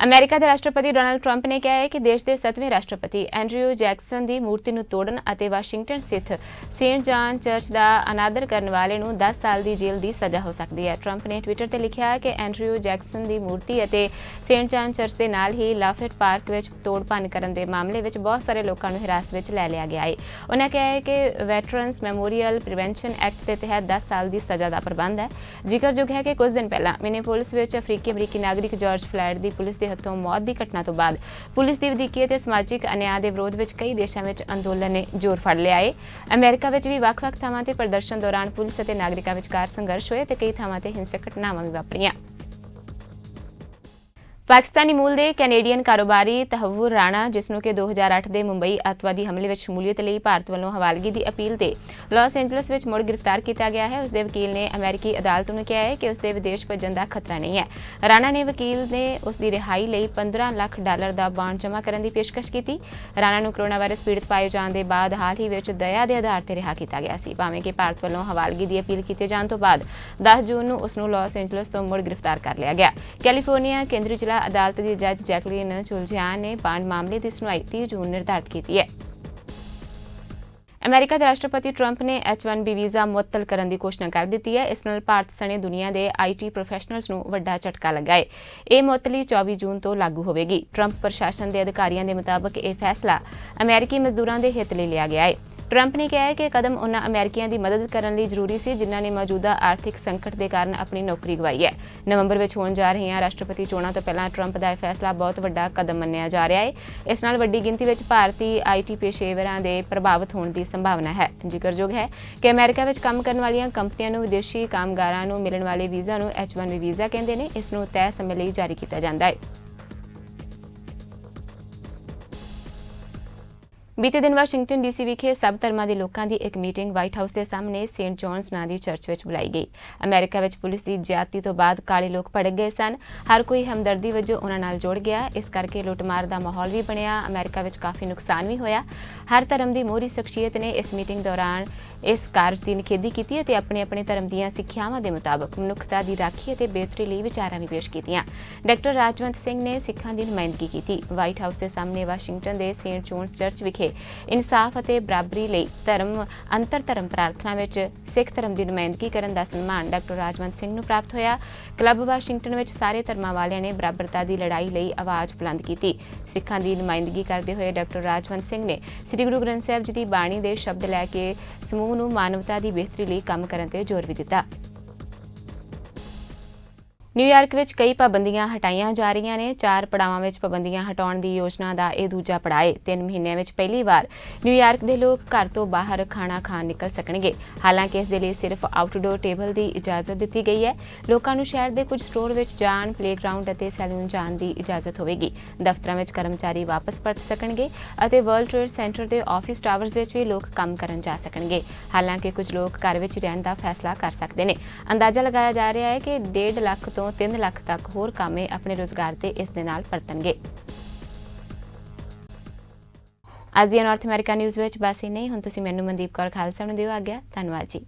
ਅਮਰੀਕਾ ਦੇ ਰਾਸ਼ਟਰਪਤੀ ਡੋਨਾਲਡ ਟਰੰਪ ਨੇ ਕਿਹਾ ਹੈ ਕਿ ਦੇਸ਼ ਦੇ 7ਵੇਂ ਰਾਸ਼ਟਰਪਤੀ ਐਂਡਰਿਊ ਜੈਕਸਨ ਦੀ ਮੂਰਤੀ ਨੂੰ ਤੋੜਨ ਅਤੇ ਵਾਸ਼ਿੰਗਟਨ ਸਥਿਤ ਸੇਂਟ ਜਾਨ ਚਰਚ ਦਾ ਅਨਾਦਰ ਕਰਨ ਵਾਲੇ ਨੂੰ 10 ਸਾਲ ਦੀ ਜੇਲ੍ਹ ਦੀ ਸਜ਼ਾ ਹੋ ਸਕਦੀ ਹੈ। ਟਰੰਪ ਨੇ ਟਵਿੱਟਰ ਤੇ ਲਿਖਿਆ ਕਿ ਐਂਡਰਿਊ ਜੈਕਸਨ ਦੀ ਮੂਰਤੀ ਅਤੇ ਸੇਂਟ ਜਾਨ ਚਰਚ ਦੇ ਨਾਲ ਹੀ ਲਾਫੇਟ ਪਾਰਕ ਵਿੱਚ ਤੋੜ-ਭੰਨ ਕਰਨ ਦੇ ਮਾਮਲੇ ਵਿੱਚ ਬਹੁਤ ਸਾਰੇ ਲੋਕਾਂ ਨੂੰ ਹਿਰਾਸਤ ਵਿੱਚ ਲੈ ਲਿਆ ਗਿਆ ਹੈ। ਉਹਨਾਂ ਕਿਹਾ ਹੈ ਕਿ ਵੈਟਰਨਸ ਮੈਮੋਰੀਅਲ ਪ੍ਰੀਵੈਂਸ਼ਨ ਐਕਟ ਦੇ ਤਹਿਤ 10 ਸਾਲ ਦੀ ਸਜ਼ਾ ਦਾ ਪ੍ਰਬੰਧ ਹੈ। ਜ਼ਿਕਰਯੋਗ ਹੈ ਕਿ ਕੁਝ ਦਿਨ ਪਹਿਲਾਂ ਮਿਨੀਪੋਲਿਸ ਵਿੱਚ ਅਮਰੀਕੀ ਨਾਗਰਿਕ ਜਾਰਜ ਫਲਾਇਡ ਦੀ ਪੁਲਿਸ ਦੇ ਹੱਥੋਂ ਮੌਤ ਦੀ ਘਟਨਾ ਤੋਂ ਬਾਅਦ ਪੁਲਿਸ ਦੀ ਵਧੀਕੀ ਅਤੇ ਸਮਾਜਿਕ ਅਨਿਆਂ ਦੇ ਵਿਰੋਧ ਵਿੱਚ ਕਈ ਦੇਸ਼ਾਂ ਵਿੱਚ ਅੰਦੋਲਨ ਨੇ ਜ਼ੋਰ ਫੜ ਲਿਆ ਹੈ। ਅਮਰੀਕਾ ਵਿੱਚ ਵੀ ਵੱਖ-ਵੱਖ ਥਾਵਾਂ ਤੇ ਪ੍ਰਦਰਸ਼ਨ ਦੌਰਾਨ ਪੁਲਿਸ ਅਤੇ ਨਾਗਰਿਕਾਂ ਵਿਚਕਾਰ ਸੰਘਰਸ਼ ਹੋਏ ਤੇ ਕਈ ਥਾਵਾਂ ਤੇ ਹਿੰਸਕ ਘਟਨਾਵਾਂ ਵੀ ਵਾਪਰੀਆਂ। ਪਾਕਿਸਤਾਨੀ ਮੂਲ ਦੇ ਕੈਨੇਡੀਅਨ ਕਾਰੋਬਾਰੀ ਤਹਵੁਰ ਰਾਣਾ, ਜਿਸ ਨੂੰ ਕਿ 2008 ਦੇ ਮੁੰਬਈ ਅੱਤਵਾਦੀ ਹਮਲੇ ਵਿੱਚ ਸ਼ਮੂਲੀਅਤ ਲਈ ਭਾਰਤ ਵੱਲੋਂ ਹਵਾਲਗੀ ਦੀ ਅਪੀਲ ਤੇ ਲਾਸ ਐਂਜਲਸ ਵਿੱਚ ਮੁੜ ਗ੍ਰਿਫਤਾਰ ਕੀਤਾ ਗਿਆ ਹੈ, ਉਸ ਦੇ ਵਕੀਲ ਨੇ ਅਮਰੀਕੀ ਅਦਾਲਤ ਨੂੰ ਕਿਹਾ ਹੈ ਕਿ ਉਸ ਦੇ ਵਿਦੇਸ਼ ਭੱਜਣ ਦਾ ਖਤਰਾ ਨਹੀਂ ਹੈ। ਰਾਣਾ ਨੇ ਵਕੀਲ ਨੇ ਉਸ ਦੀ ਰਿਹਾਈ ਲਈ $15 ਲੱਖ ਦਾ ਬਾਂਡ ਜਮ੍ਹਾਂ ਕਰਨ ਦੀ ਪੇਸ਼ਕਸ਼ ਕੀਤੀ। ਰਾਣਾ ਨੂੰ ਕੋਰੋਨਾ ਵਾਇਰਸ ਪੀੜਤ ਪਾਏ ਜਾਣ ਦੇ ਬਾਅਦ ਹਾਲ ਹੀ ਵਿੱਚ ਦਇਆ ਦੇ ਆਧਾਰ ਤੇ ਰਿਹਾ ਕੀਤਾ ਗਿਆ ਸੀ, ਭਾਵੇਂ ਕਿ ਭਾਰਤ ਵੱਲੋਂ ਹਵਾਲਗੀ ਦੀ ਅਪੀਲ ਕੀਤੇ ਜਾਣ ਤੋਂ ਬਾਅਦ 10 ਜੂਨ ਨੂੰ ਉਸ ਨੂੰ ਲਾਸ ਐਂਜਲਸ ਤੋਂ ਮੁੜ ਗ੍ਰਿਫਤਾਰ ਕਰ ਲਿਆ ਗਿਆ। ਕੈਲੀਫੋਰਨੀਆ ਕੇਂਦਰੀ ਜ਼ਿਲ੍ਹਾ ਅਦਾਲਤ ਦੀ ਜੱਜ ਜੈਕਲੀਨ ਚੁਲਜਿਆਨ ਨੇ ਬਾਂਡ ਮਾਮਲੇ ਦੀ ਸੁਣਵਾਈ 30 ਜੂਨ ਨਿਰਧਾਰਤ ਕੀਤੀ ਹੈ। ਅਮਰੀਕਾ ਦੇ ਰਾਸ਼ਟਰਪਤੀ ਟਰੰਪ ਨੇ H-1B ਵੀਜ਼ਾ ਮੁਅੱਤਲ ਕਰਨ ਦੀ ਘੋਸ਼ਣਾ ਕਰ ਦਿੱਤੀ ਹੈ। ਇਸ ਨਾਲ ਭਾਰਤ ਸਣੇ ਦੁਨੀਆ ਦੇ IT ਪ੍ਰੋਫੈਸ਼ਨਲਜ਼ ਨੂੰ ਵੱਡਾ ਝਟਕਾ ਲੱਗਾ ਹੈ। ਇਹ ਮੁਅੱਤਲੀ 24 ਜੂਨ ਤੋਂ ਲਾਗੂ ਹੋਵੇਗੀ। ਟਰੰਪ ਪ੍ਰਸ਼ਾਸਨ ਦੇ ਅਧਿਕਾਰੀਆਂ ਦੇ ਮੁਤਾਬਕ ਇਹ ਫੈਸਲਾ ਅਮਰੀਕੀ ਮਜ਼ਦੂਰਾਂ ਦੇ ਹਿੱਤ ਲਈ ਲਿਆ ਗਿਆ ਹੈ। ਟਰੰਪ ਨੇ ਕਿਹਾ ਹੈ ਕਿ ਕਦਮ ਉਨ੍ਹਾਂ ਅਮਰੀਕੀਆਂ ਦੀ ਮਦਦ ਕਰਨ ਲਈ ਜ਼ਰੂਰੀ ਸੀ ਜਿਨ੍ਹਾਂ ਨੇ ਮੌਜੂਦਾ ਆਰਥਿਕ ਸੰਕਟ ਦੇ ਕਾਰਨ ਆਪਣੀ ਨੌਕਰੀ ਗਵਾਈ ਹੈ। ਨਵੰਬਰ ਵਿੱਚ ਹੋਣ ਜਾ ਰਹੀਆਂ ਰਾਸ਼ਟਰਪਤੀ ਚੋਣਾਂ ਤੋਂ ਪਹਿਲਾਂ ਟਰੰਪ ਦਾ ਇਹ ਫੈਸਲਾ ਬਹੁਤ ਵੱਡਾ ਕਦਮ ਮੰਨਿਆ ਜਾ ਰਿਹਾ ਹੈ। ਇਸ ਨਾਲ ਵੱਡੀ ਗਿਣਤੀ ਵਿੱਚ ਭਾਰਤੀ IT ਪੇਸ਼ੇਵਰਾਂ ਦੇ ਪ੍ਰਭਾਵਿਤ ਹੋਣ ਦੀ ਸੰਭਾਵਨਾ ਹੈ। ਜ਼ਿਕਰਯੋਗ ਹੈ ਕਿ ਅਮਰੀਕਾ ਵਿੱਚ ਕੰਮ ਕਰਨ ਵਾਲੀਆਂ ਕੰਪਨੀਆਂ ਨੂੰ ਵਿਦੇਸ਼ੀ ਕਾਮਗਾਰਾਂ ਨੂੰ ਮਿਲਣ ਵਾਲੇ ਵੀਜ਼ਾ ਨੂੰ H-1B ਵੀਜ਼ਾ ਕਹਿੰਦੇ ਨੇ। ਇਸ ਨੂੰ ਤੈਅ ਸਮੇਂ ਲਈ ਜਾਰੀ ਕੀਤਾ ਜਾਂਦਾ ਹੈ। ਬੀਤੇ ਦਿਨ ਵਾਸ਼ਿੰਗਟਨ DC ਵਿਖੇ ਸਭ ਧਰਮਾਂ ਦੇ ਲੋਕਾਂ ਦੀ ਇੱਕ ਮੀਟਿੰਗ ਵਾਈਟ ਹਾਊਸ ਦੇ ਸਾਹਮਣੇ ਸੇਂਟ ਜੌਨਸ ਨਾਂ ਦੀ ਚਰਚ ਵਿੱਚ ਬੁਲਾਈ ਗਈ। ਅਮਰੀਕਾ ਵਿੱਚ ਪੁਲਿਸ ਦੀ ਜ਼ਿਆਦਤੀ ਤੋਂ ਬਾਅਦ ਕਾਲੇ ਲੋਕ ਭੜਕ ਗਏ ਸਨ। ਹਰ ਕੋਈ ਹਮਦਰਦੀ ਵਜੋਂ ਉਹਨਾਂ ਨਾਲ ਜੁੜ ਗਿਆ। ਇਸ ਕਰਕੇ ਲੁੱਟਮਾਰ ਦਾ ਮਾਹੌਲ ਵੀ ਬਣਿਆ। ਅਮਰੀਕਾ ਵਿੱਚ ਕਾਫੀ ਨੁਕਸਾਨ ਵੀ ਹੋਇਆ। ਹਰ ਧਰਮ ਦੀ ਮੋਹਰੀ ਸ਼ਖਸੀਅਤ ਨੇ ਇਸ ਮੀਟਿੰਗ ਦੌਰਾਨ ਇਸ ਕਾਰਜ ਦੀ ਨਿਖੇਧੀ ਕੀਤੀ ਅਤੇ ਆਪਣੇ ਧਰਮ ਦੀਆਂ ਸਿੱਖਿਆਵਾਂ ਦੇ ਮੁਤਾਬਕ ਮਨੁੱਖਤਾ ਦੀ ਰਾਖੀ ਅਤੇ ਬਿਹਤਰੀ ਲਈ ਵਿਚਾਰਾਂ ਵੀ ਪੇਸ਼ ਕੀਤੀਆਂ। ਡਾਕਟਰ ਰਾਜਵੰਤ ਸਿੰਘ ਨੇ ਸਿੱਖਾਂ ਦੀ ਨੁਮਾਇੰਦਗੀ ਕੀਤੀ। ਵਾਈਟ ਹਾਊਸ ਦੇ ਸਾਹਮਣੇ ਵਾਸ਼ਿੰਗਟਨ ਦੇ ਸੇਂਟ ਜੌਨਸ ਚਰਚ ਵਿਖੇ ਇਨਸਾਫ ਅਤੇ ਬਰਾਬਰੀ ਲਈ ਅੰਤਰ ਧਰਮ ਪ੍ਰਾਰਥਨਾ ਵਿੱਚ ਸਿੱਖ ਧਰਮ ਦੀ ਨੁਮਾਇੰਦਗੀ ਕਰਨ ਦਾ ਸਨਮਾਨ ਡਾਕਟਰ ਰਾਜਵੰਤ ਸਿੰਘ ਨੂੰ ਪ੍ਰਾਪਤ ਹੋਇਆ। ਕਲੱਬ ਵਾਸ਼ਿੰਗਟਨ ਵਿੱਚ ਸਾਰੇ ਧਰਮਾਂ ਵਾਲਿਆਂ ਨੇ ਬਰਾਬਰਤਾ ਦੀ ਲੜਾਈ ਲਈ ਆਵਾਜ਼ ਬੁਲੰਦ ਕੀਤੀ। ਸਿੱਖਾਂ ਦੀ ਨੁਮਾਇੰਦਗੀ ਕਰਦੇ ਹੋਏ ਡਾਕਟਰ ਰਾਜਵੰਤ ਸਿੰਘ ਨੇ ਸ੍ਰੀ ਗੁਰੂ ਗ੍ਰੰਥ ਸਾਹਿਬ ਜੀ ਦੀ ਬਾਣੀ ਦੇ ਸ਼ਬਦ ਲੈ ਕੇ ਸਮੂਹ ਨੂੰ ਮਾਨਵਤਾ ਦੀ ਬਿਹਤਰੀ ਲਈ ਕੰਮ ਕਰਨ ਤੇ ਜ਼ੋਰ ਵੀ ਦਿੱਤਾ। ਨਿਊਯਾਰਕ ਵਿੱਚ ਕਈ ਪਾਬੰਦੀਆਂ ਹਟਾਈਆਂ ਜਾ ਰਹੀਆਂ ਨੇ। 4 ਪੜਾਵਾਂ ਵਿੱਚ ਪਾਬੰਦੀਆਂ ਹਟਾਉਣ ਦੀ ਯੋਜਨਾ ਦਾ ਇਹ ਦੂਜਾ ਪੜਾਅ ਹੈ। 3 ਮਹੀਨਿਆਂ ਵਿੱਚ ਪਹਿਲੀ ਵਾਰ ਨਿਊਯਾਰਕ ਦੇ ਲੋਕ ਘਰ ਤੋਂ ਬਾਹਰ ਖਾਣਾ ਖਾਣ ਨਿਕਲ ਸਕਣਗੇ। ਹਾਲਾਂਕਿ ਇਸ ਦੇ ਲਈ ਸਿਰਫ ਆਊਟਡੋਰ ਟੇਬਲ ਦੀ ਇਜਾਜ਼ਤ ਦਿੱਤੀ ਗਈ ਹੈ। ਲੋਕਾਂ ਨੂੰ ਸ਼ਹਿਰ ਦੇ ਕੁਝ ਸਟੋਰ ਵਿੱਚ ਜਾਣ, ਪਲੇਗਰਾਊਂਡ ਅਤੇ ਸੈਲੂਨ ਜਾਣ ਦੀ ਇਜਾਜ਼ਤ ਹੋਵੇਗੀ। ਦਫ਼ਤਰਾਂ ਵਿੱਚ ਕਰਮਚਾਰੀ ਵਾਪਸ ਪਰਤ ਸਕਣਗੇ ਅਤੇ ਵਰਲਡ ਟ੍ਰੇਡ ਸੈਂਟਰ ਦੇ ਆਫਿਸ ਟਾਵਰਸ ਵਿੱਚ ਵੀ ਲੋਕ ਕੰਮ ਕਰਨ ਜਾ ਸਕਣਗੇ। ਹਾਲਾਂਕਿ ਕੁਝ ਲੋਕ ਘਰ ਵਿੱਚ ਰਹਿਣ ਦਾ ਫੈਸਲਾ ਕਰ ਸਕਦੇ ਨੇ। ਅੰਦਾਜ਼ਾ ਲਗਾਇਆ ਜਾ ਰਿਹਾ ਹੈ ਕਿ 1.5 ਲੱਖ ਤੋਂ 3 ਲੱਖ ਤੱਕ ਹੋਰ ਕਾਮੇ ਆਪਣੇ ਰੁਜ਼ਗਾਰ ਤੇ ਇਸ ਦੇ ਨਾਲ ਪਰਤਣਗੇ। ਅੱਜ ਦੀ ਨਾਰਥ ਅਮਰੀਕਾ ਨਿਊਜ਼ ਵਿੱਚ ਬਸ ਇੰਨਾ ਹੀ। ਹੁਣ ਤੁਸੀਂ ਮੈਨੂੰ ਮਨਦੀਪ ਕੌਰ ਖਾਲਸਾ ਨੂੰ ਦਿਓ ਆਗਿਆ। ਧੰਨਵਾਦ ਜੀ।